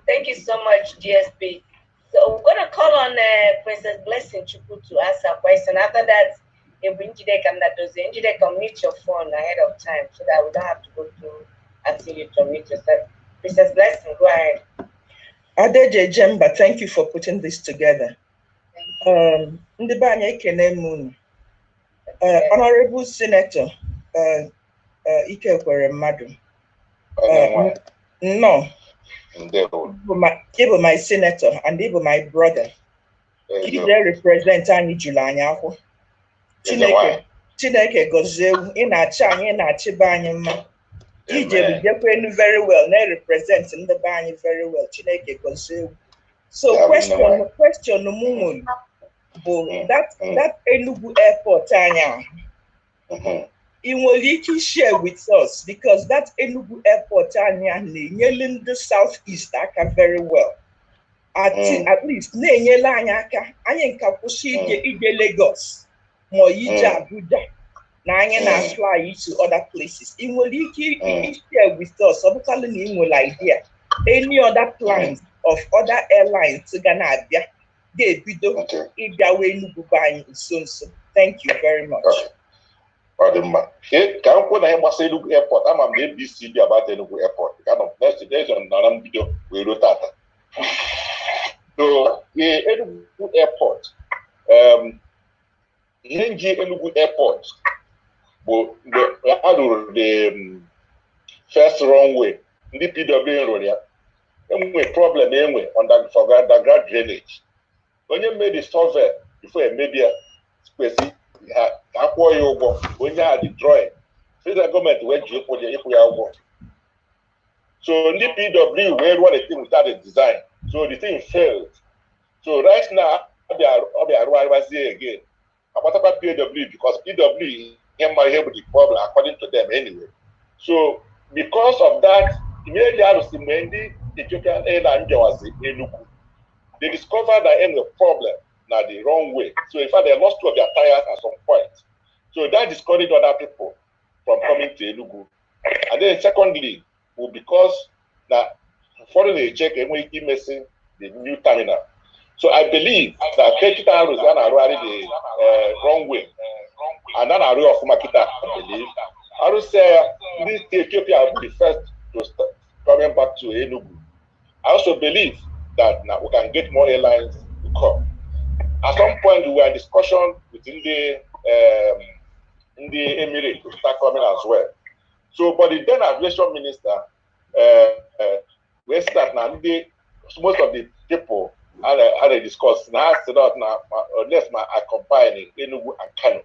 Thank you so much, GSP. So we're going to call on Princess Blessing Chukwu to ask her question. After that, Njide can mute your phone ahead of time so that we don't have to go through asking you to mute yourself. Princess Blessing, go ahead. Adeje Jemba, thank you for putting this together. Ndibanya Ikenemunu, Honorable Senator Ike Ekweremadu. No. He was my senator and he was my brother. He represent any Julanya. Chineke gozewu in a chang in a chibanyama. He did very well, they represent in the bany very well. Chineke gozewu. So question that Enugu airport Tanya. ị nwere ike share with us because that Enugu airport anya na-enyere ndị South East aka very well. At least na-enyere anyị aka anyị nka kwụsị ije Lagos ma ije Abuja na anyị na-fly to other places. Ị nwere ike share with us ọ bụkwa na ị nwere idea any other plans of other airlines ga na-abịa ga-ebido ịbịawa Enugu bụ anyị nso nso. Thank you very much. Ọ dị mma. Ka m kwuo na ihe gbasara Enugu Airport, ama m na ABC dị about Enugu Airport. Ka nọ next day na mbido wee ruo tata. So the Enugu Airport, ihe Enugu Airport bụ mgbe a rụrụ the first runway, ndị PW rụrụ ya. Enwe problem for underground drainage. Onye made the survey before maybe a kwesị ha akwụọ ya ụgwọ onye a dị drawing federal government wee ji ịkwụ ya ụgwọ. So ndị PW were run a thing without a design, so the thing failed. So right now ọ bịa arụghazie again akpatakwa PW because PW ihe bụ the problem according to them anyway. So because of that, immediately arụsị mgbe ndị Ethiopian Airlines bịawazi Enugu, they discovered that there was a problem now the wrong way. So in fact, they lost 2 of their tires at some point. So that discouraged other people from coming to Enugu. And then secondly, because that foreign a check and we keep missing the new terminal. So I believe that Kechita is already the wrong way. And then I of Makita, I believe. I would say this Ethiopia will be the first to start coming back to Enugu. I also believe that now we can get more airlines to come. At some point, we were in discussion within the Emirates to start coming as well. So, but the then aviation minister, we said now most of the people had a discuss. Now I said now unless I combine Enugu and Kano,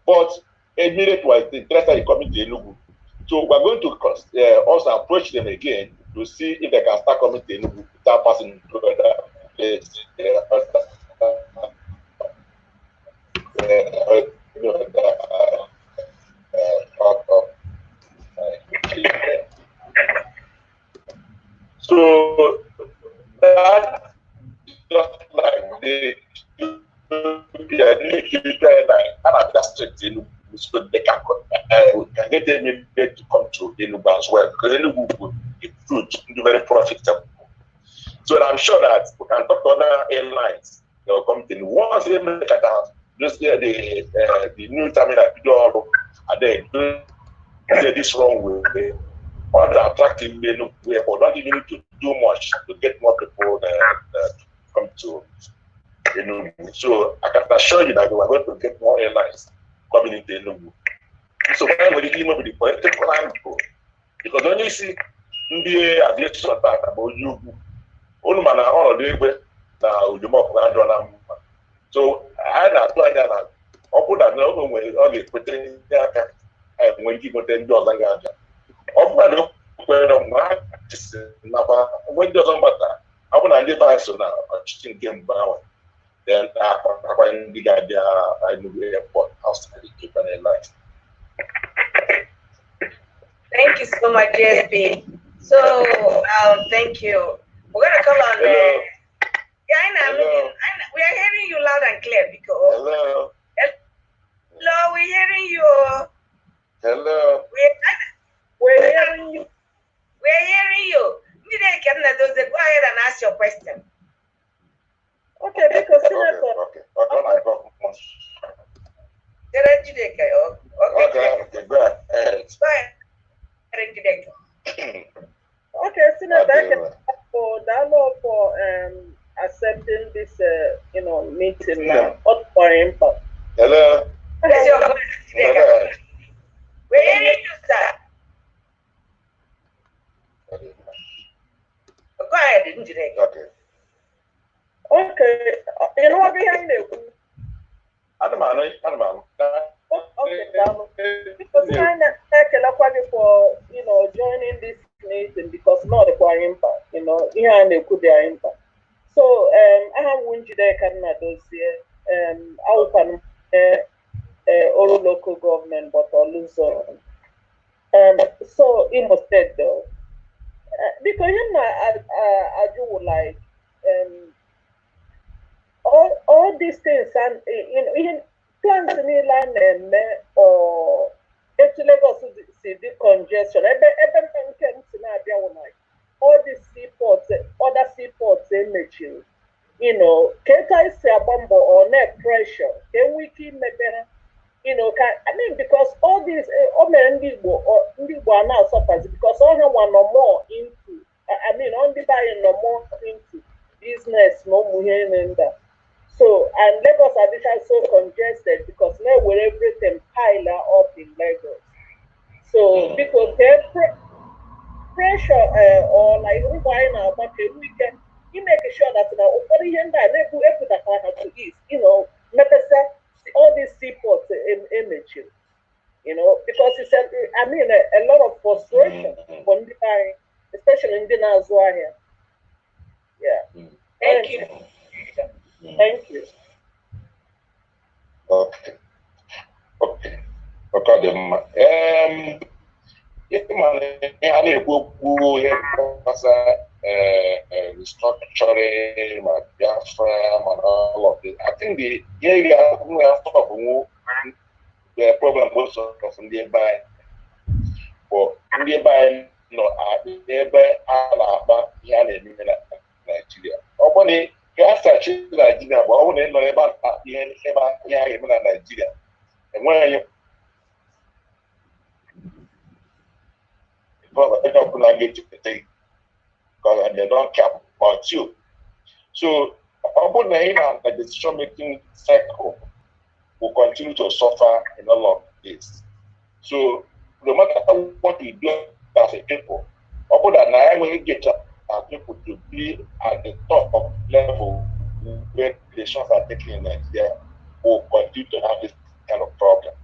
but Emirates was interested in coming to Enugu. So we're going to also approach them again to see if they can start coming to Enugu without passing through the place. So that just like the so they can get them to come to Enugu as well, because Enugu would be fruit very profitable. So I'm sure that we can talk to other airlines that will come to Enugu. Once they make it out, just the new terminal and then do this wrong way, or the attractive Enugu airport, not even need to do much to get more people to come to Enugu. So I can assure you that we are going to get more airlines coming into Enugu. So when we deal with the political angle, because when you see the aviation attack about you, all man are all the way now the more so I apply that. I put that now when all the putting that and when you go $10 and get that. When doesn't matter. I want to live so now. I'm just game bound. Then when the guy there, I knew the airport outside the Cape and Airlines. Thank you so much, JSP. So, thank you. We're gonna come on. Yeah, we are hearing you loud and clear because. Hello. Hello, we're hearing you. Hello. We're hearing you. We're hearing you. Go ahead and ask your question. Okay, because Okay. Okay, go ahead. Okay, Senator, for dialogue for accepting this meeting now, what for impact? Hello. We're hearing you, sir. Go ahead, Okay. Okay, you know what behind it? Okay, because kind of for joining this meeting because not the impact, here and they could their impact. So I have one today can dossier I can Olulo local government, but Oluzon. So Imo State though. Because I do like all these things, and even plans in Ireland or Lagos see the congestion. All these seaports, other seaports, imaging, Keta is a bomb or net pressure. Can we keep because all these Ndigo are now suffers because all them want no more into. Only buying no more into business, no muhen and that. So, and Lagos are so congested because now where everything pile up in Lagos. So, because pressure or like buying our market, we can make sure that now all these seaports imaging, because it's a lot of frustration for especially in the Nazwa here. Yeah. Thank you. Thank you. Okay. Okay. Restructuring, Biafra, and all of this. I think the area we have talked about the problem also from nearby, but nearby, nearby Alaba, Nigeria. Obone, after Nigeria, but only know about Nigeria. And when you because they don't care about you. So, the decision-making cycle will continue to suffer in all of this. So, no matter what we do as a people, when we get people to be at the top of level where decisions are taken in Nigeria, will continue to have this kind of problem.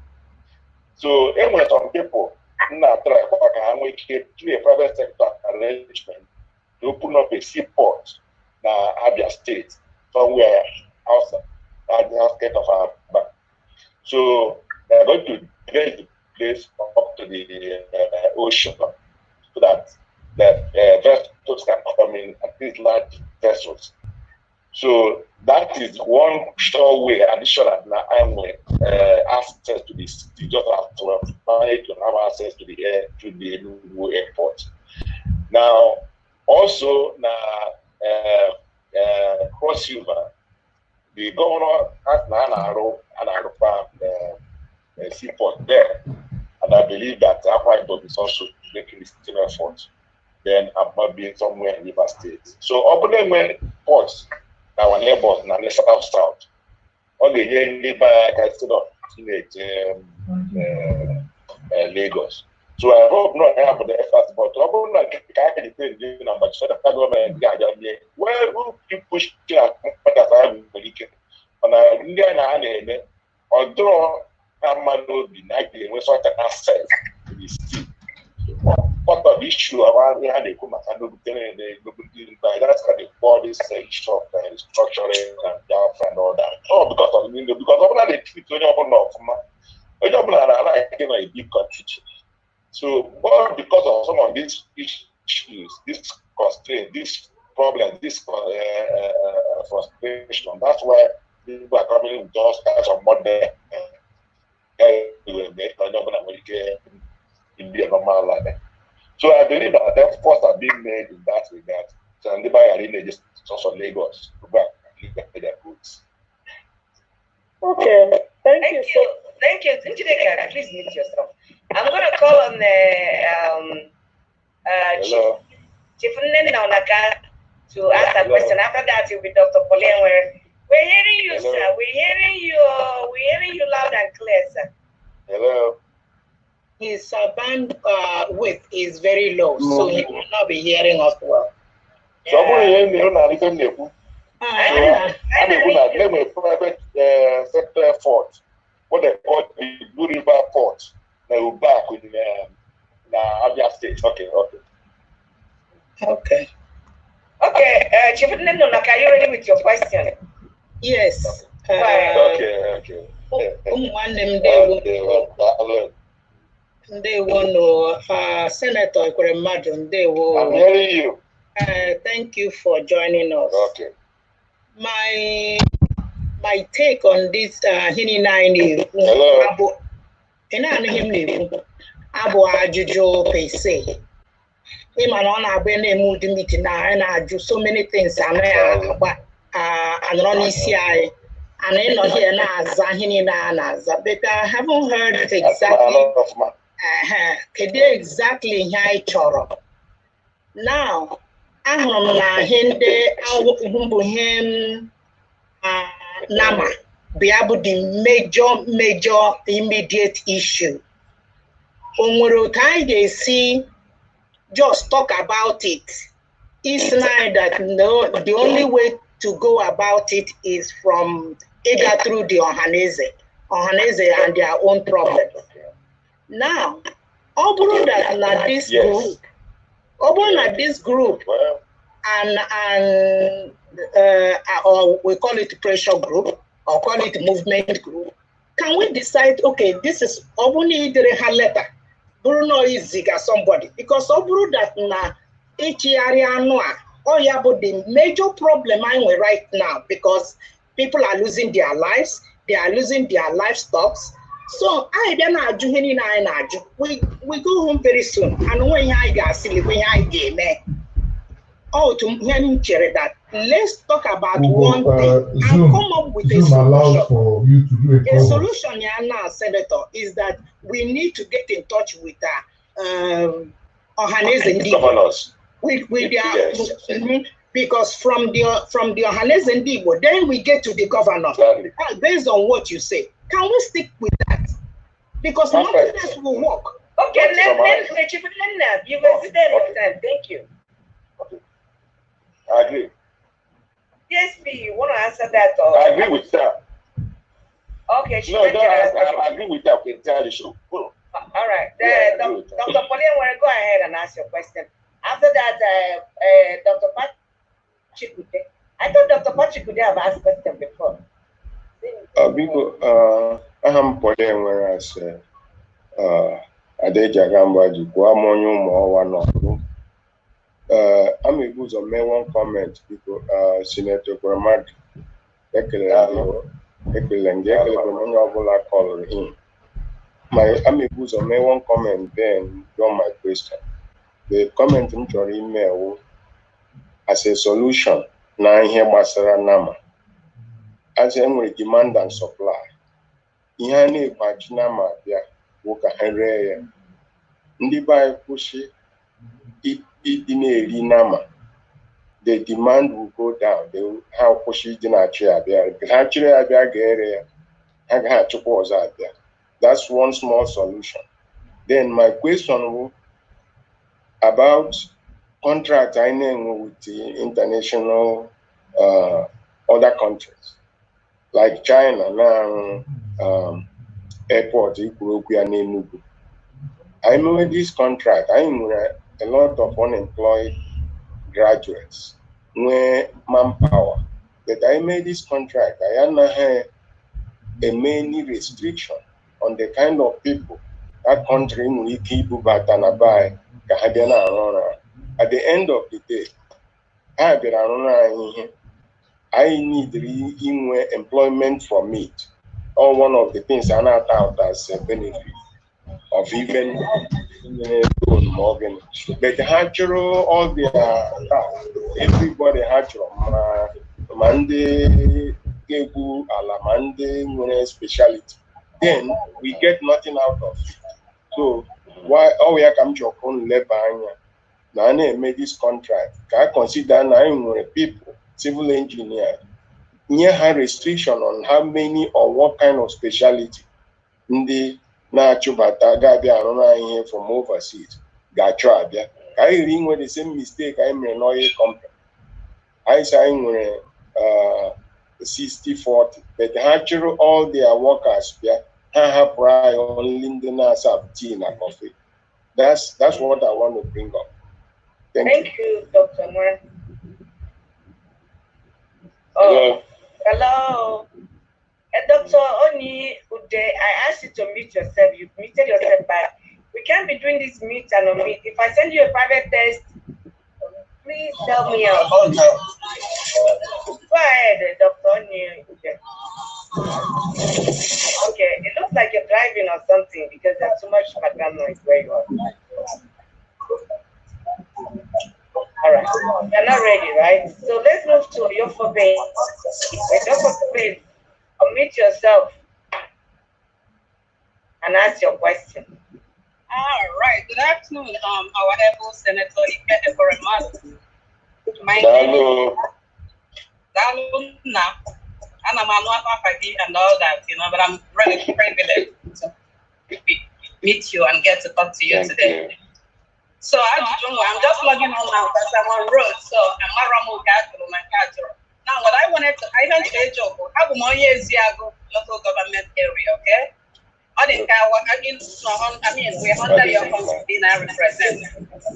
So, when some people now try to do a private sector arrangement to open up a seaport in Abia State, somewhere outside the outskirts of Aba. So they're going to raise the place up to the ocean so that the vessels can come in, at least large vessels. So that is one sure way, additional access to the city, just as to have access to the air, to the Enugu airport. Now, also, Cross River, the governor has a seaport there, and I believe that Akwa Ibom is also making the same effort. Then I'm being somewhere in River State. So, opening ports, our neighbors, now the south. Okay, here nearby, I still of teenage Lagos. So I hope not have the effort, but I hope not but so the government where will you push that I on Indian although I'm be likely when such an access to the city. What of issue around here they come and that's how they call this issue of structuring and Biafra and all that. Oh, because of they treat a big country. So, well, because of some of these issues, this constraint, this problem, this frustration, that's why people are coming with all kinds of modern in the normal life. So I believe that efforts are being made in that regard. So and the just also Lagos to back their goods. Okay, thank you. Thank you. Please mute yourself. I'm going to call on Chief Nenonaka to ask a question. After that, you'll be Dr. Pauline. We're hearing you, hello, sir. We're hearing you loud and clear, sir. Hello. His width is very low, so he will not be hearing us well. I'm a private sector effort. What they call the Blue River Port. They will back with Abia State. Okay. Chief Nenonaka, are you ready with your question? Yes. Okay. Ụmụnne m ndewo no Senator Ekweremadu ndewo. I'm hearing you. Thank you for joining us. Okay. My take on this Hini 9 Abu Ajujo Pese. Him and on our Bene Mood meeting now, and I do so many things. And on ECI, and I not here now, Zahini Nanas, but I haven't heard it exactly how Choro. Now, Ahom na Hinde, him Nama, be able the major immediate issue. They see, just talk about it. It's not that no, the only way to go about it is from either through the Ohanese and their own problem. Now, this group, and or we call it pressure group or call it movement group. Can we decide? Okay, this is Obuni letter. Bruno is somebody because Oburu that na the major problem right now because people are losing their lives, they are losing their livestock. So I then we go home very soon. And when I get silly, when I get oh, to that let's talk about one thing and come up with a solution. For you to do a solution now, Senator, is that we need to get in touch with Ohanese and governors. With their because from the Ohanese and Igbo, then we get to the governor. Exactly. Based on what you say, can we stick with that? Because nothing else will work. Okay, let you will sit there. Thank you. Okay. I agree. Yes, you want to answer that? Or? I agree with that. Okay, I agree with that. Okay, tell the show. All right. Dr. Pauline, want to go ahead and ask your question. After that, Dr. Patrick, I thought Dr. Patrick could have asked a question before. I'm Pauline, whereas Adeja Gamba, Guamonyo, Moa, I'm able to make one comment because Senator Ekweremadu, I'm able to make one comment then on my question. The comment in your email as a solution, now here Masara Nama. As we demand and supply. Ihane Bajinama, Woka Henry, Ndiba Pushi, Nama. The demand will go down. They will have Pushi Dinachia there. Actually, I area. I had to pause out there. That's one small solution. Then my question about contract I know with the international other countries like China now airport I know this contract I know a lot of unemployed graduates where manpower that I made this contract I have a many restriction on the kind of people that country will keep Batanabai. At the end of the day, I need employment from it. Or one of the things I not out as a benefit of even Morgan. But all the everybody had Monday, Gebu, Alamande, speciality. Then we get nothing out of it. So why we come to your own labor? Now I made this contract. I consider now people, civil engineer, near high restriction on how many or what kind of speciality in the Nachubata Gabia here from overseas. Gachua, I ring with the same mistake I'm an oil company. I say 60-40, but actually all their workers have only in the NASA tea and coffee. That's what I want to bring up. Thank you, Dr. Moore. Oh, hello. Dr. Oni Ude, I asked you to mute yourself. You muted yourself back. We can't be doing this mute and unmute. If I send you a private text, please tell me out. Go ahead, Dr. Oni Ude. Okay, it looks like you're driving or something because there's too much background noise where you are. All right, you're not ready, right? So let's move to Yofobe. Yofobe, unmute yourself and ask your question. All right. Good afternoon, our able Senator Ike Ekoremadu. My name is Daluna. And I'm not and all that, but I'm really privileged to meet you and get to talk to you today. So I'm just logging on now because I'm on road. So I'm now what I wanted to I went to a job. I have 1 year local government area, okay? I mean, we're under your constitution I represent.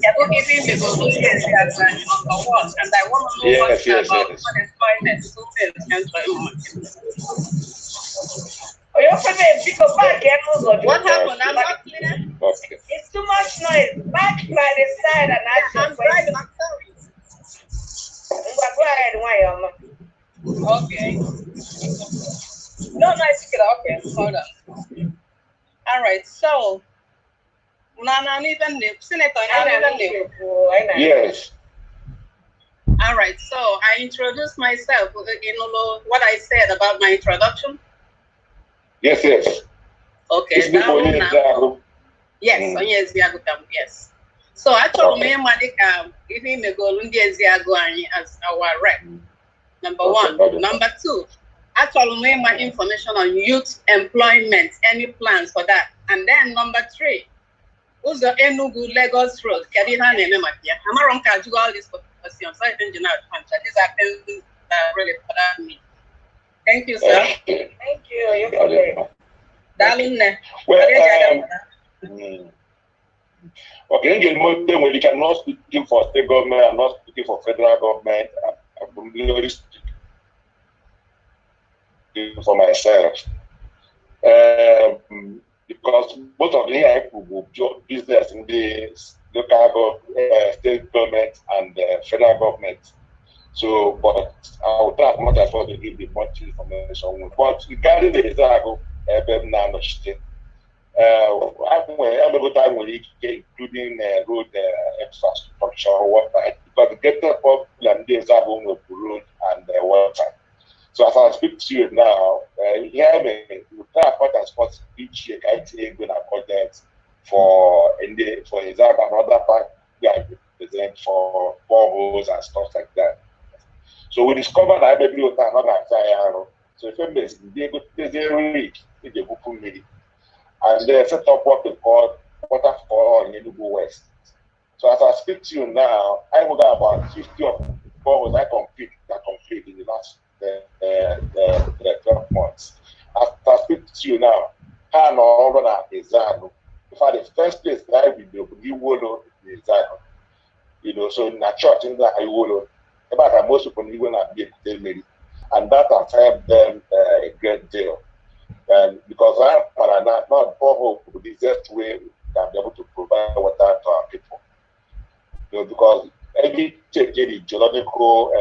You're giving me those years number one, and I want to know what about unemployment, What happened? I'm not clear. Okay. It's too much noise. Back by the side and ask your question. I'm sorry. Go ahead, okay. No, nice. Okay, hold on. All right, so Senator, yes. All right, so I introduced myself. What I said about my introduction. Yes. Okay. Yes, yes. So I told me, if he may go as our rep. Number one. Number two. I told me my information on youth employment, any plans for that. And then number three, who's the Enugu Lagos Road? Am I wrong? Can do all these questions? So I think these are things that really bother me. Thank you, sir. Thank you. You're okay. Darling. Okay, when you cannot speaking for state government, I'm not speaking for federal government. I'm really speaking for myself. Because both of the people do business in the local state government and federal government. So, but I will try as much as possible to give the much information. But regarding the example, I'm able to including road infrastructure, water, because the greater problem is road and water. So as I speak to you now, hear me, we try as much as possible each year, I take good projects for example, another part we are present for boreholes and stuff like that. So we discovered that maybe we can not have so if they go to the reach, they go for me. And they set up what they call waterfall in Enugu West. So as I speak to you now, I will have about 50 of boreholes I complete in the last 12 months. As I speak to you now, I know over Exano. In fact, the first place that I will do Iwolo is Exano. So in a church in the Iwolo, about most people even have been able and that has helped them a great deal. And because not borehole the easiest way we can be able to provide water to our people. Because every change in the geological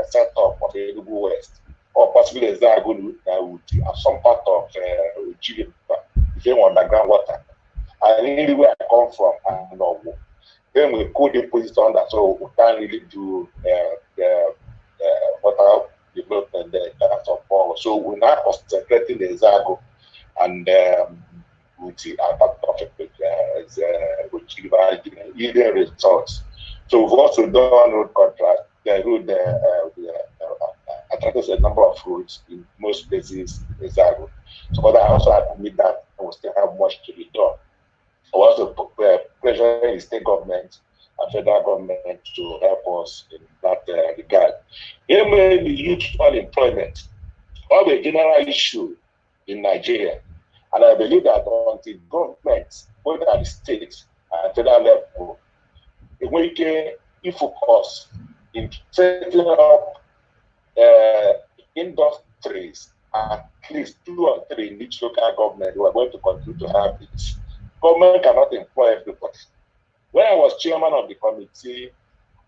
setup of the Enugu West, or possibly Zago would have some part of Ujiri, underground water. And really where I come from, I know. Then we could deposit on that, so we can't really do water development there. So we're now concentrating the Zago and with the part of it, which either results. So we've also done road contract. The road attracted a number of roads in most places in Zago. So but I also admit that we still have much to be done. I also pressuring the state government and federal government to help us in that regard. Even the youth unemployment, all the general issue in Nigeria, and I believe that until government, both at the state and federal level, we can focus in setting up industries at least 2 or 3 in each local government who are going to continue to have this. Government cannot employ everybody. When I was chairman of the Committee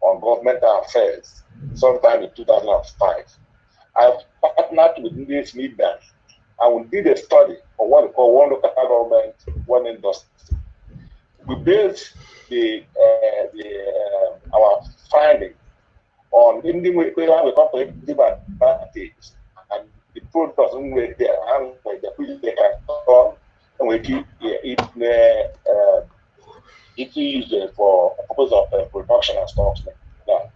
on Governmental Affairs, sometime in 2005, I partnered with this Midland, and we did a study on what we call one local government, one industry. We based our finding on the way we comparative advantage and the products we there and they can turn and we keep it used for purpose of production and stuff like that.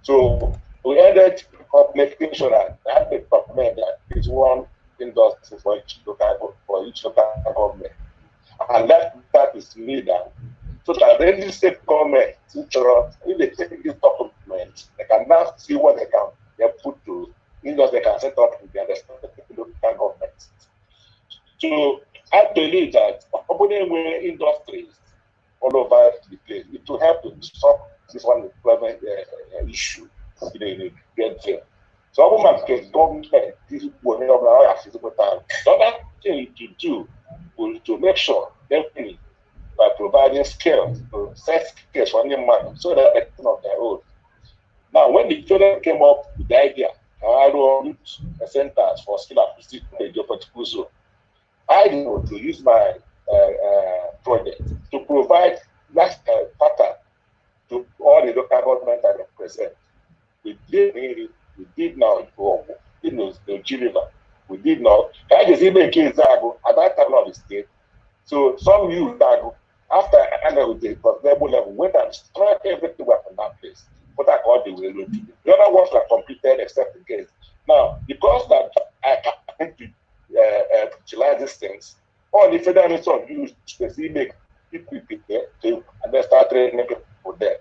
So we ended up making sure that the government that is one industry for each local government, and that is needed. So that any state government, if they take this document, they can now see what they put to industry they can set up in their respective local governments. So I believe that opening industries all over the place, it will help to stop this one employment issue in get there. So government this will the other thing to do is to make sure definitely by providing skills, to set skills for any man so that they can of their own. Now, when the children came up with the idea, I run centers for skill acquisition in the particular zone. I know to use my project to provide that pattern to all the local government I represent. We did now the Geneva. We did now. I just even came at that time of the state. So some youth after the level went and struck everything up in that place. But I called the railroad. The other ones were completed except the case. Now, because that I can't utilize these things, all the federal ministry of youth specific people there and then start training people there.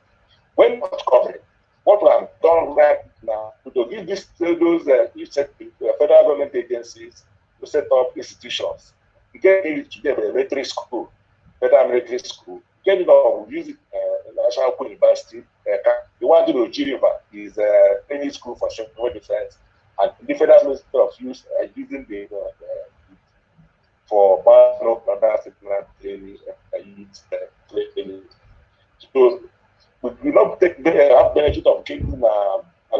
When not covered, what we have done right now to give those federal government agencies to set up institutions, get it together, military school, federal military school, get it on, use it, National University, the one in Geneva is a training school for civil defense, and the federal ministry of youth using the for battle training, training. So we do not have benefit of Kingston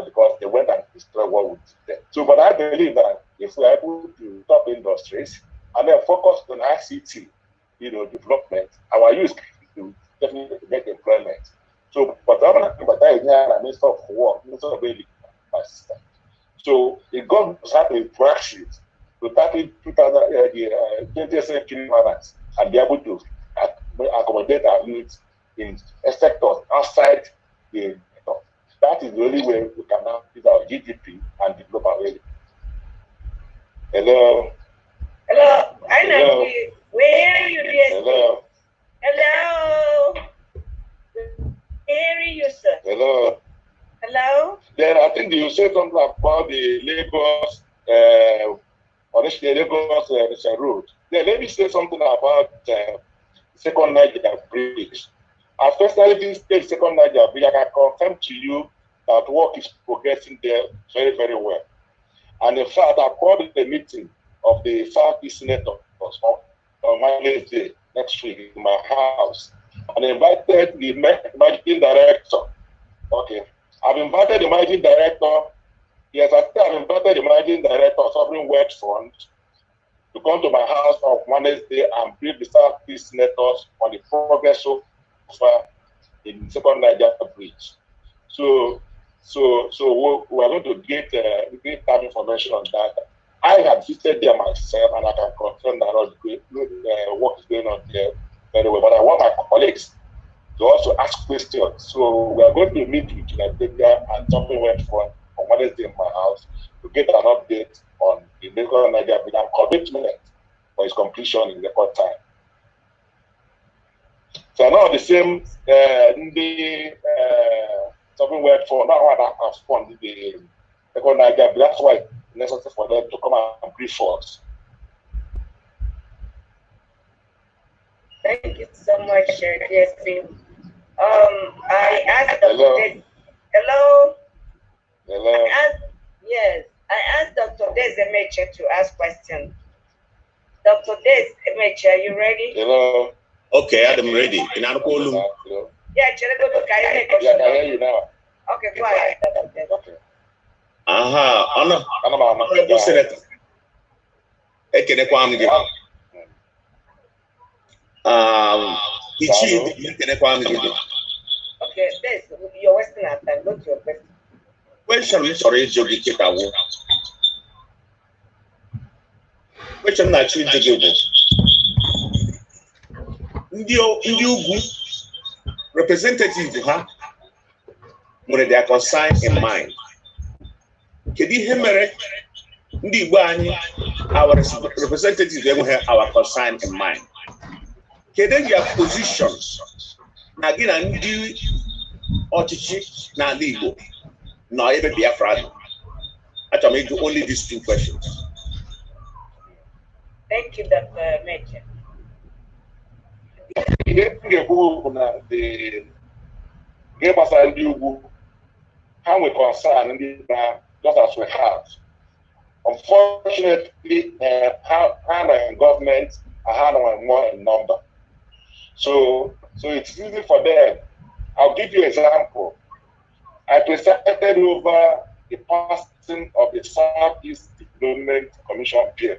because they went and destroyed what we did. So, but I believe that if we are able to top industries and then focus on ICT, development, our youth will definitely get employment. So, but I mean, stuff for work, of really assistant. So, the government has a worksheet to tackle 20th century manners and be able to accommodate our needs in sectors outside the sector. That is the only way we can now use our GDP and develop our area. Hello. Hello. I know you. Where are you, dear? Hello. Hello. Where are you, sir? Hello. Hello. Then I think you said something about the Lagos, Lagos road. Then let me say something about Second Niger Bridge. I personally visited Second Niger Bridge. I can confirm to you that work is progressing there very, very well. And in fact, I called the meeting of the Southeast Senators on Wednesday next week in my house and invited the managing director. Okay. I've invited the managing director. Yes, I've invited the managing director of Sovereign Wealth Fund to come to my house on Wednesday and brief the Southeast Senators on the progress so far in Second Niger Bridge. So we're going to get that information on that. I have visited there myself, and I can confirm that all the work is going on there very well. But I want my colleagues to also ask questions. So we are going to meet with Nigeria and Sovereign Wealth Fund on Wednesday in my house to get an update on the Lagos Niger Bridge and commitment for its completion in record time. So now the same Sovereign Wealth Fund now has funded the Lagos Niger Bridge. That's why it's necessary for them to come and brief us. Thank you so much, DSP. I asked Hello. Hello. Hello. Yes. I asked Dr. Des Emeche to ask questions. Dr. Des Emeche, are you ready? Hello. Okay, I'm ready. Yeah, I can hear you now. Okay, go ahead. Okay. Honorable Senator. Ekenekwa gị. Ichi ekenekwa gị. Okay, Des, you're wasting our time. Go to your question. Question m chọrọ ịjụ gị kịta wụ. Question na-achọ ịjụ gị bụ ndị ugwu representative ha nwere their concern in mind. Kedu ihe mere ndị Igbo anyị our representatives enweghị our concern in mind? Kedu their positions na gị na ndị ọchịchị n'ala Igbo nọ ebe Biafra nọ? Achọrọ m ịjụ only these two questions. Thank you, Dr. Meche. The game as I do, how we concern the just as we have. Unfortunately, how government are more in number. So it's easy for them. I'll give you an example. I presided over the passing of the Southeast Development Commission bill.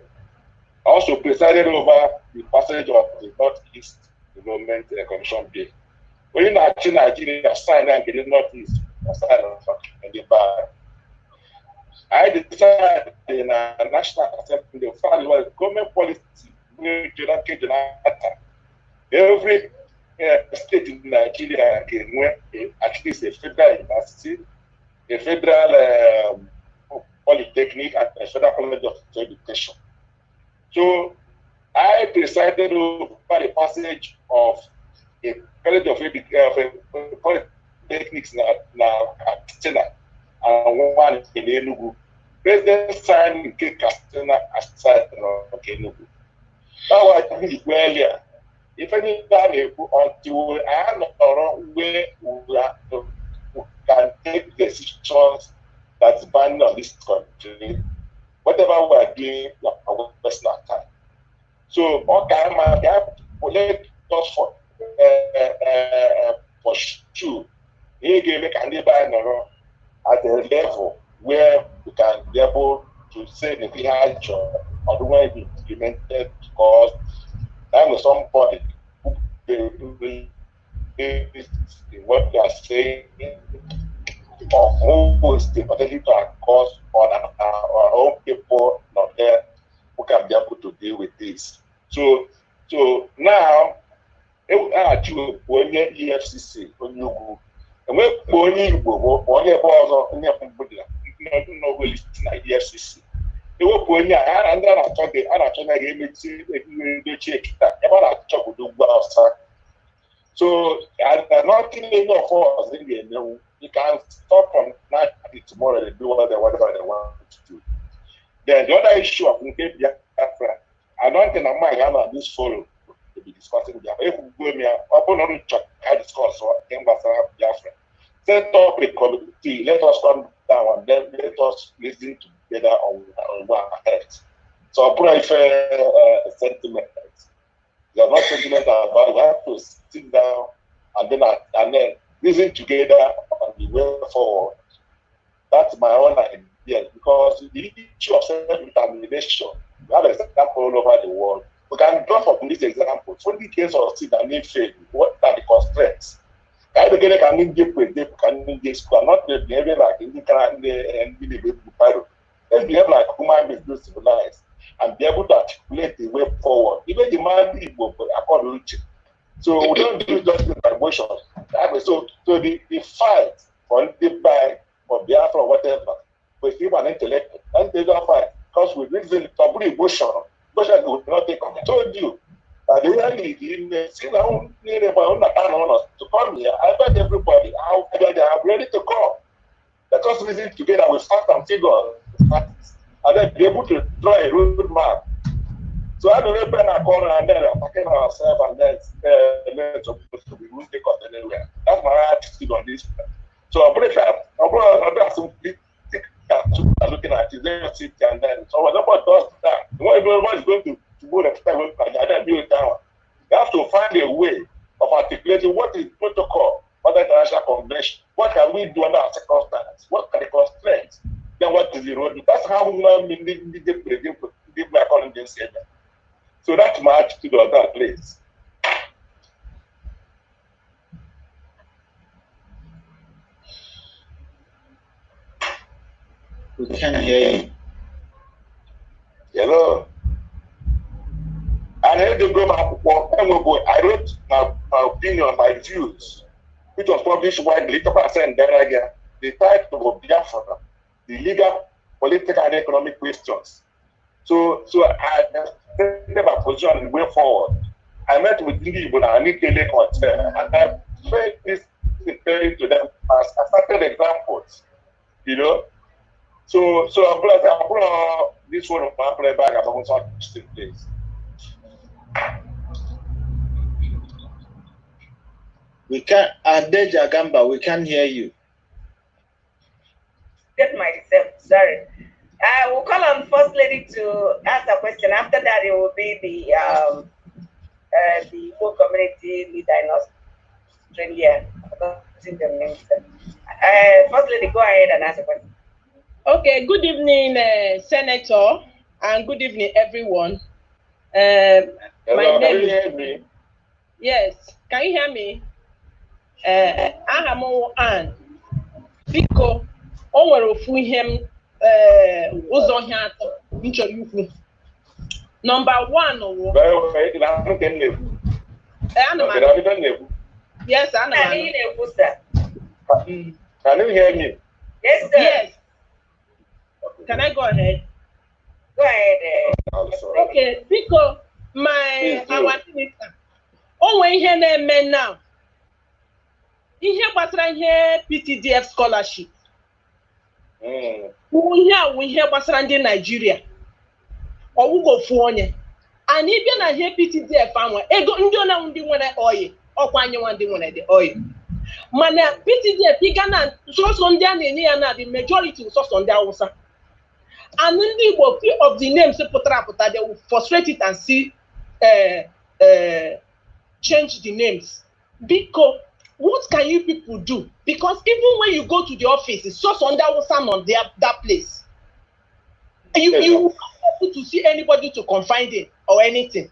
I also presided over the passage of the Northeast Development Commission bill. When you Nigeria signed and the Northeast signed and the bar, I decided in a National Assembly the government policy every state in Nigeria can at least a federal university, a federal polytechnic, and a federal college of education. So I decided over the passage of a college of polytechnics now at Katsina and one in Enugu. President signed in Katsina aside Enugu. That was earlier. If any time until I am not where we can take decisions that's binding on this country, whatever we are doing, we are wasting our time. So, okay, let us for sure, he gave a candidate at a level where we can be able to say that he had job or the way he implemented, because that was somebody who what they are saying or who is the potential to cause on our own people not there who can be able to deal with this. So now onye EFCC onye ugwu enwekwa onye Igbo onye ebe ọzọ onye mgbụdị na EFCC ewepụ onye a ndị a na-achọ na ga-emechi edochi ekita ebe a na-achọpụta ugwu Awụsa. So nothing any of us in the know. You can stop from night tomorrow and do whatever they want to do. Then the other issue of Biafra, I don't think I'm going this forum to be discussing Biafra. If we go here, open on the discuss or Biafra. Set up a committee, let us come down and then let us listen together on what happens. So I prefer sentiment. There's not sentiment about it. We have to sit down and then reason together on the way forward. That's my own idea, because the issue of self-determination, we have an example all over the world. We can draw from this example. 20 cases of Sudanese faith, what are the constraints? Can not behave like in the let's behave like human beings civilized and be able to articulate the way forward. Even the man people according to. So we don't do just the emotion. So the fight for the buy or Biafra or whatever, but give an intellect and they don't fight because we reason to bring emotion. Emotion will not take. I told you that they really to come here. I bet everybody how they are ready to come. Let us reason together with facts and figures, and then be able to draw a road map. So I don't open a corner and then attacking ourselves and then we won't take us anywhere. That's my attitude on this. So I'm pretty sure I'm looking at it. Lagos City, and then so nobody does that. Everyone is going to go the time and then build that one. You have to find a way of articulating what is protocol under international convention. What can we do under our circumstances? What are the constraints? Then what is the road? That's how we give my calling this said that. So that's my attitude on that place. We can't hear you. Hello. I had to go back. I wrote my opinion, my views, which was published widely. The title of Biafra, the legal, political, and economic questions. So I stated my position and went forward. I met with Ndidi Igbo and Nikele Conte, and I made this to them as I started examples, you know. So I brought this one of my play back at the place. We can't, Adeja Gamba, we can't hear you. Get myself, sorry. I will call on First Lady to ask a question. After that, it will be the Igbo community leader in Australia. First Lady, go ahead and ask a question. Okay, good evening, Senator, and good evening, everyone. Hello, my name can you hear me? Yes, can you hear me? Ahamo Ann. Biko, o nwere ofu ihe m ụzọ ihe atọ m chọrọ ikwu. Number one wụ. Yes, ana m anụ. Can you hear me? Yes, sir. Yes. Can I go ahead? Go ahead. Okay, because our minister, o nwere ihe na-eme now. Ihe gbasara ihe PTDF scholarship. Ihe awụ ihe gbasara ndị Nigeria. Ọwụgo ofu onye. Anyị bịa na ihe PTDF anwa, ego ndị ọna ndị nwere oyi, ọkwa anyị nwa ndị nwere the oil. Mana PTDF ịga na sọsọ ndị a na-enye ya na the majority sọsọ ndị Hausa. And ndị Igbo, few of the names pụtara apụta, they will frustrate it and see change the names. Because what can you people do? Because even when you go to the office, it's just under someone there, that place. You will not be able to see anybody to confide in or anything.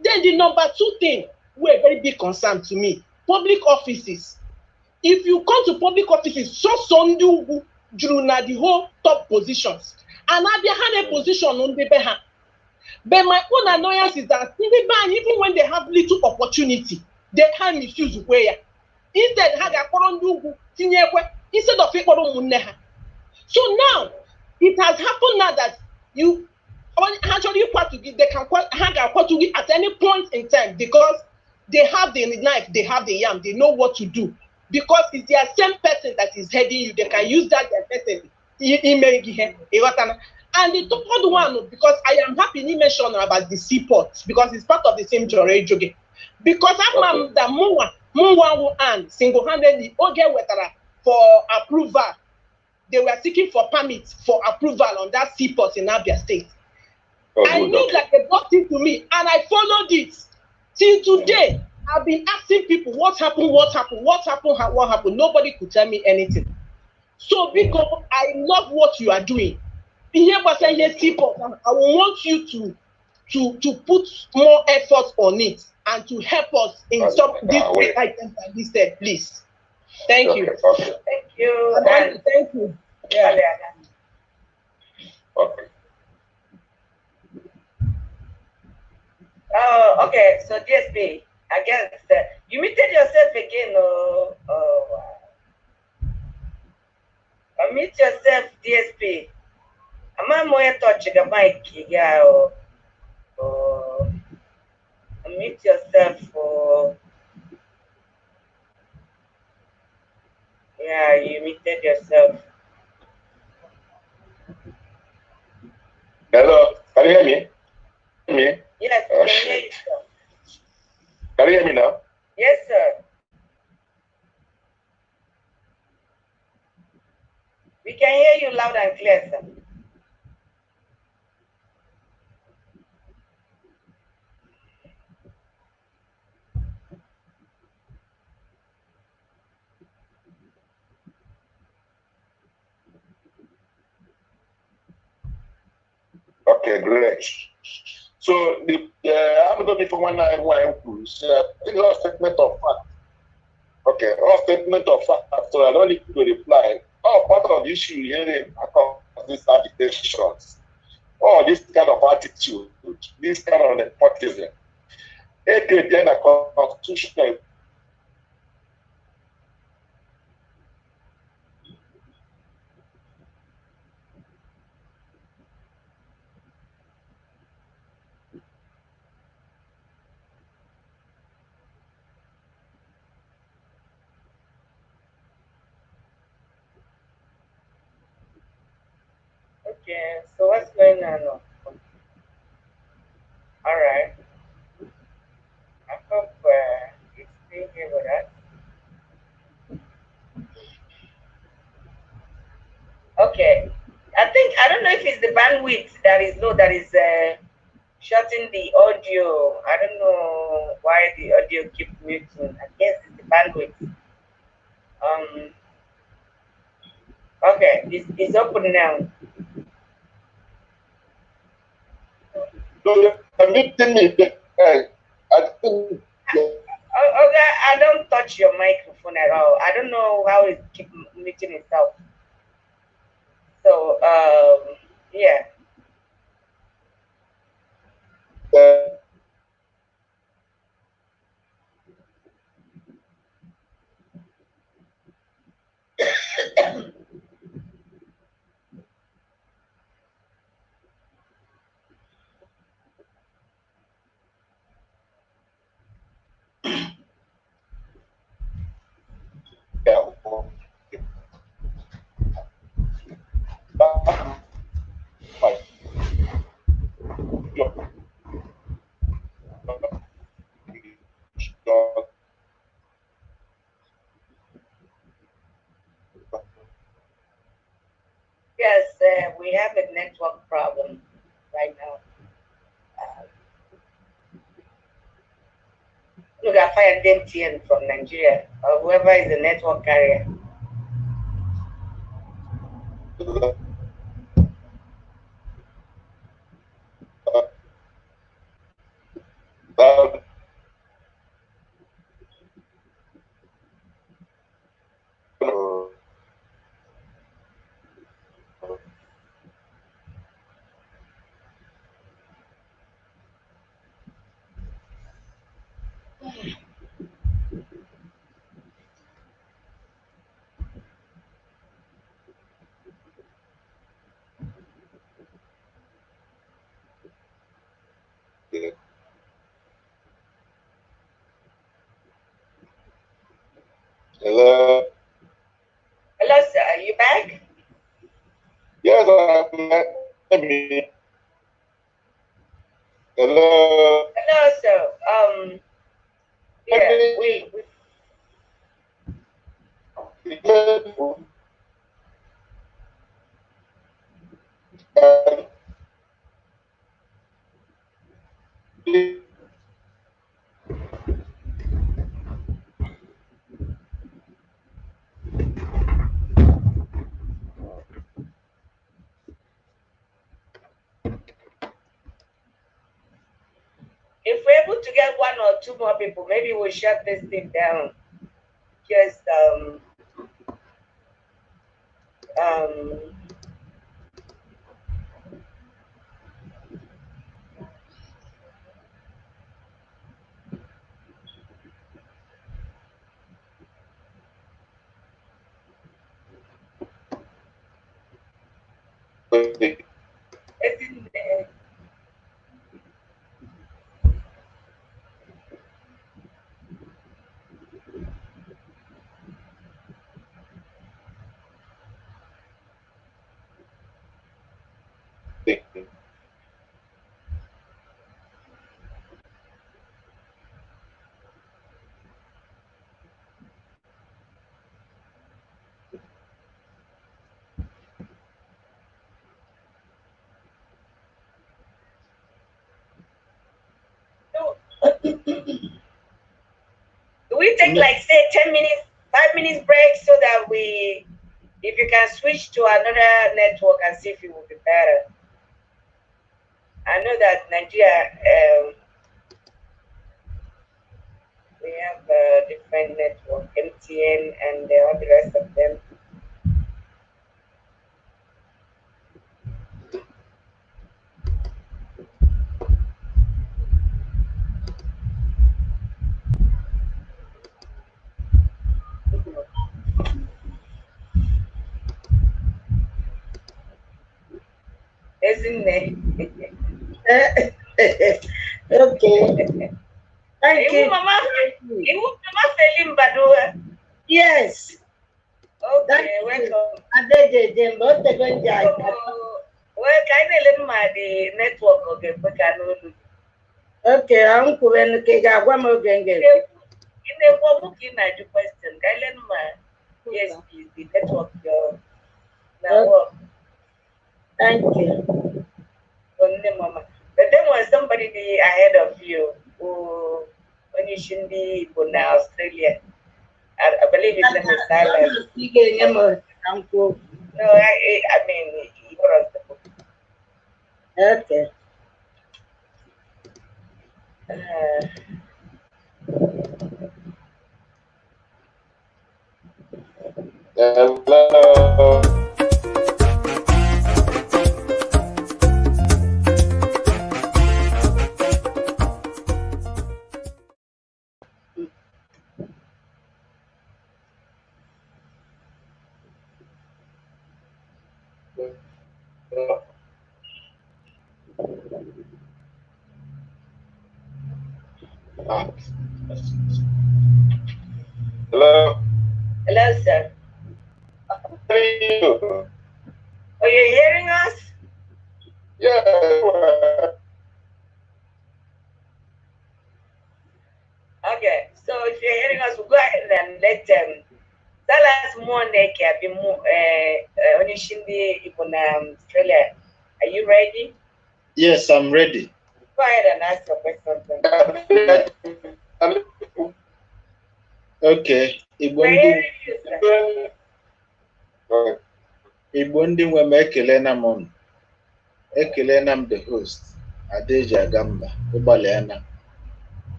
Then the number two thing, we're very big concern to me, public offices. If you come to public offices, just on the whole top positions. And I have a position on the behalf. But my own annoyance is that even when they have little opportunity, they can misuse where. Instead, instead of it. So now, it has happened now that you actually they can hang a at any point in time because they have the knife, they have the yam, they know what to do. Because it's their same person that is heading you, they can use that person. And the third one, because I am happy you mentioned about the seaport, because it's part of the same Jore Joge. Because I'm the Munwa and single-handedly for approval. They were seeking for permits for approval on that seaport in Abia State. I knew that they brought it to me and I followed it. Till today, I've been asking people what happened. Nobody could tell me anything. So because I love what you are doing, I want you to put more effort on it and to help us in some these items and this said, please. Thank you. Okay. Thank you. Thank you. Yeah. Okay. Okay, so DSP, I guess you muted yourself again. Unmute yourself, DSP. I'm more touching the mic. Yeah. Unmute yourself for. Yeah, you muted yourself. Hello, can you hear me? Me? Yes, I can hear you, sir. Can you hear me now? Yes, sir. We can hear you loud and clear, sir. Okay, great. So the I'm going to for one I think statement of fact. Okay, all statement of fact. So I don't need to reply. Oh, part of the issue here about these agitations. Oh, this kind of attitude, this kind of nepotism. Then a constitutional. Okay, so what's going on? All right. I hope it's still here with us. Okay. I don't know if it's the bandwidth that is low that is shutting the audio. I don't know why the audio keeps muting. I guess it's the bandwidth. Okay, it's open now. Okay, I don't touch your microphone at all. I don't know how it keeps muting itself. So, yeah. Yes, we have a network problem right now. Look, I fired MTN from Nigeria, or whoever is the network carrier. Hello. Hello, sir. Are you back? Yes, hello. Hello, sir. Yeah, we if we're able to get one or two more people, maybe we'll shut this thing down. Just do we take like say 10 minutes, 5 minutes break so that if you can switch to another network and see if it will be better. I know that Nigeria, we have a different network, MTN and all the rest of them. Isn't it? Okay. Thank you. Mama Selim Badua. Yes. Okay, welcome. Well, kind of the network okay, but I know. Okay, I'm going to get one more again. In the form in the question, yes, please, the network. Now, thank you. Mama. But then was somebody ahead of you who when you shouldn't be in Australia. I believe his name is Silas. No, I mean, he was the book. Okay. Hello. Hello. Hello, sir. How are you? Are you hearing us? Yeah. Okay, so if you're hearing us, we'll go ahead and let tell us more naked, be more Onishindi in Australia. Are you ready? Yes, I'm ready. Go ahead and ask your question. Okay. Igbo ndị nwe m ekelena m unu. Ekelena m the host, Adeji Agamba, Ụgbaliana.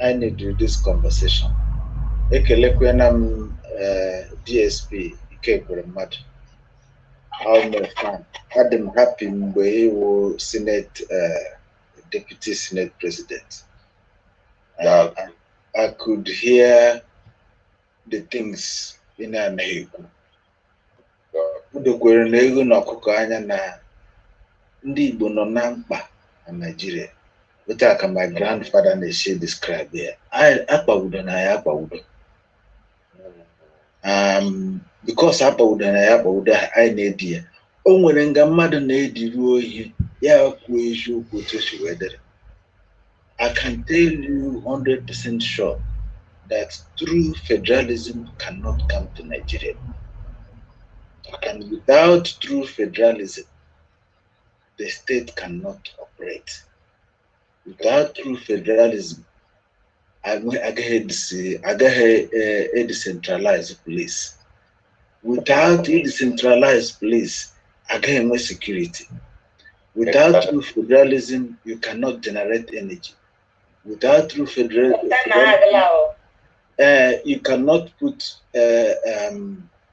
I need to do this conversation. Ekelekwena m DSP Ikekwere Mmadụ. I'm a fan. I'm happy mgbe he was Senate Deputy Senate President. I could hear the things in an ego. Udokwere na ego na ọkụkọ anya na ndị Igbo nọ na mkpa na Nigeria. Which I can my grandfather na-esi describe here. Akpawudo na ya akpawudo. Because akpawudo na ya akpawudo anyị na-edi ya. O nwere nga mmadụ na-ediri ohi ya kwuo eziokwu otu o si wedere. I can tell you 100% sure that true federalism cannot come to Nigeria. And without true federalism, the state cannot operate. Without true federalism, I go ahead a decentralized police. Without a decentralized police, I get more security. Without true federalism, you cannot generate energy. Without true federalism, you cannot put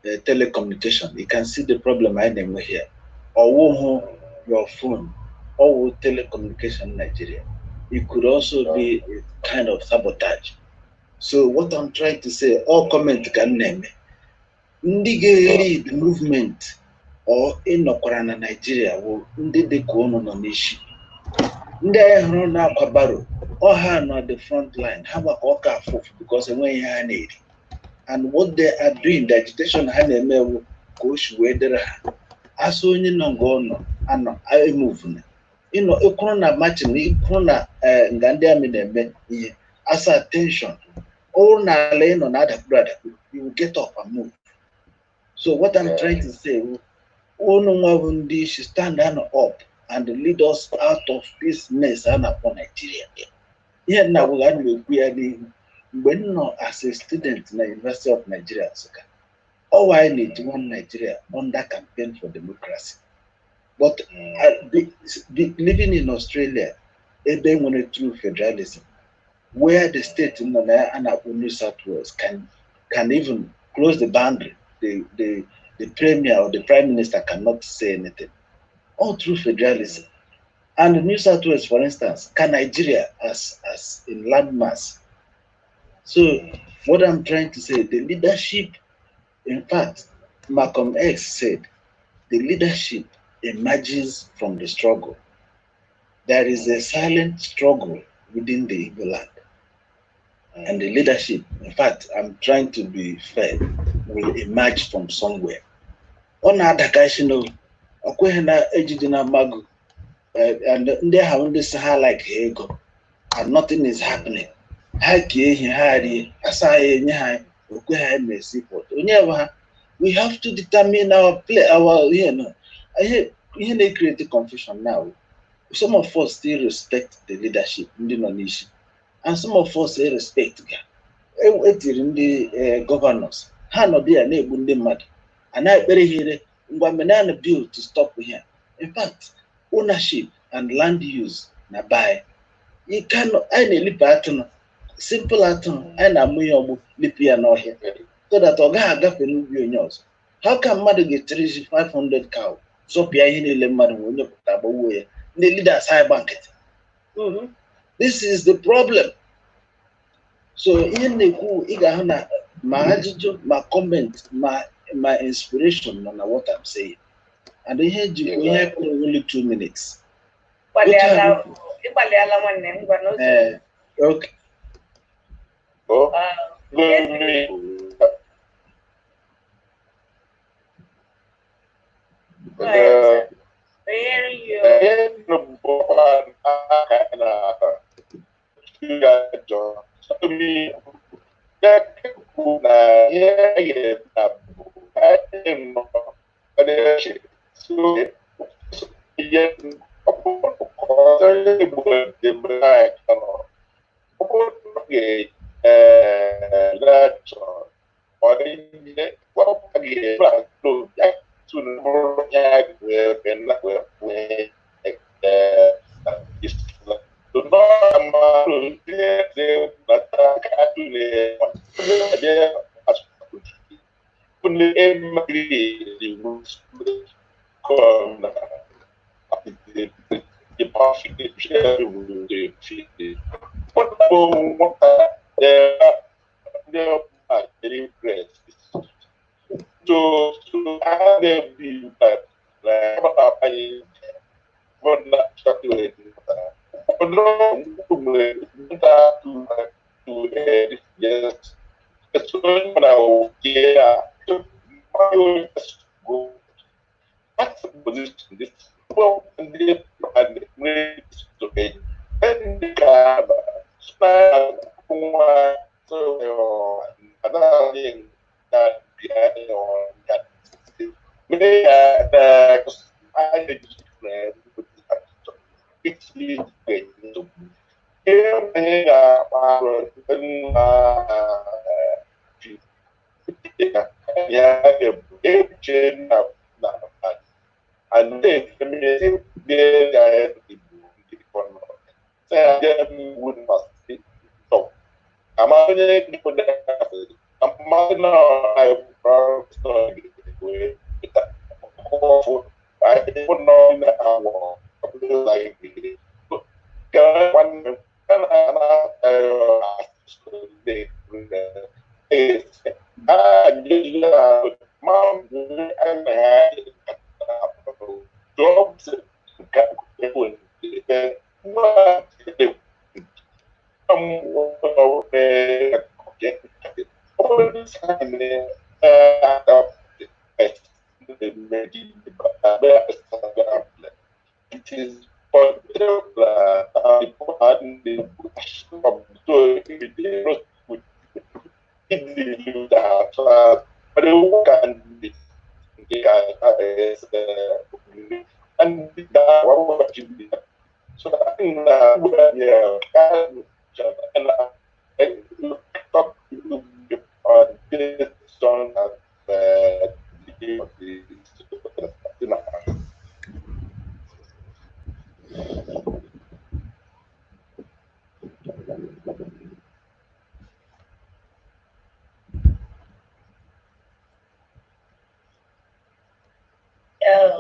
telecommunication. You can see the problem I name here. Or your phone, or telecommunication in Nigeria. It could also be a kind of sabotage. So what I'm trying to say, all comment can name lead movement or in Okorana Nigeria will the Kono no Nishi. Nde na Kwabaro or Han on the front line, have a Oka because when you need. And what they are doing, the agitation Haneme goes whether as only no go and I move. You know, a corona matching, a corona Gandia Mineme as attention. All na lane on other brother, you will get up and move. So what I'm trying to say, she stand up and lead us out of this mess and upon Nigeria. Here now we are when as a student in the University of Nigeria, all I need to want Nigeria on that campaign for democracy. But living in Australia, they want a true federalism, where the state in New South Wales can even close the boundary. The premier or the prime minister cannot say anything. All through federalism. And New South Wales, for instance, can Nigeria as in landmass. So what I'm trying to say, the leadership, in fact, Malcolm X said, the leadership emerges from the struggle. There is a silent struggle within the Igbo land. And the leadership, in fact, I'm trying to be fair, will emerge from somewhere. On Adakashino, Okwehena Ejidina Magu, and they have this like ego, and nothing is happening. We have to determine our I hear create confusion now. Some of us still respect the leadership in the non-issue, and some of us respect the governors. And I very hear a bill to stop here. In fact, ownership and land use na buy. You cannot any pattern, simple atom, and a muyobu lipia no here. So that Oga Gapen will be yours. How can mother get 500 cow? So Piahini Lemon when you put up away. The leaders high banket. This is the problem. So in the coup, my comment, my inspiration on what I'm saying. And I heard you, we have only 2 minutes. Okay. Oh,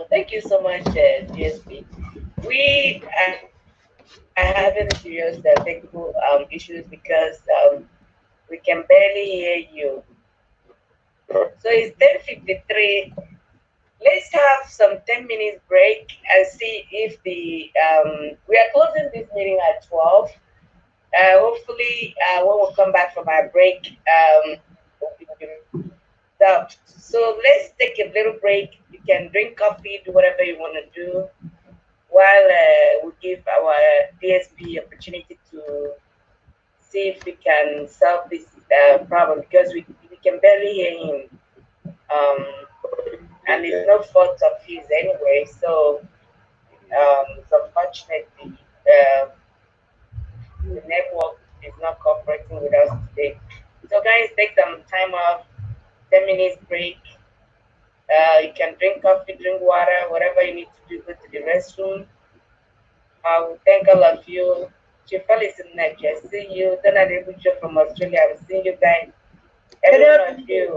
Thank you so much, DSP. We are having serious technical issues because we can barely hear you. So it's 10:53. Let's have some 10 minutes break and see if the we are closing this meeting at 12. Hopefully, when we come back from our break, so let's take a little break. You can drink coffee, do whatever you want to do, while we give our DSP opportunity to see if we can solve this problem, because we can barely hear him. And it's no fault of his anyway, so it's unfortunately the network is not cooperating with us today. So guys, take some time off, 10 minutes break. You can drink coffee, drink water, whatever you need to do, go to the restroom. We thank all of you. Chief Alice in Nigeria, see you. Donald Ebujo from Australia, I'm seeing you guys. Every one of you.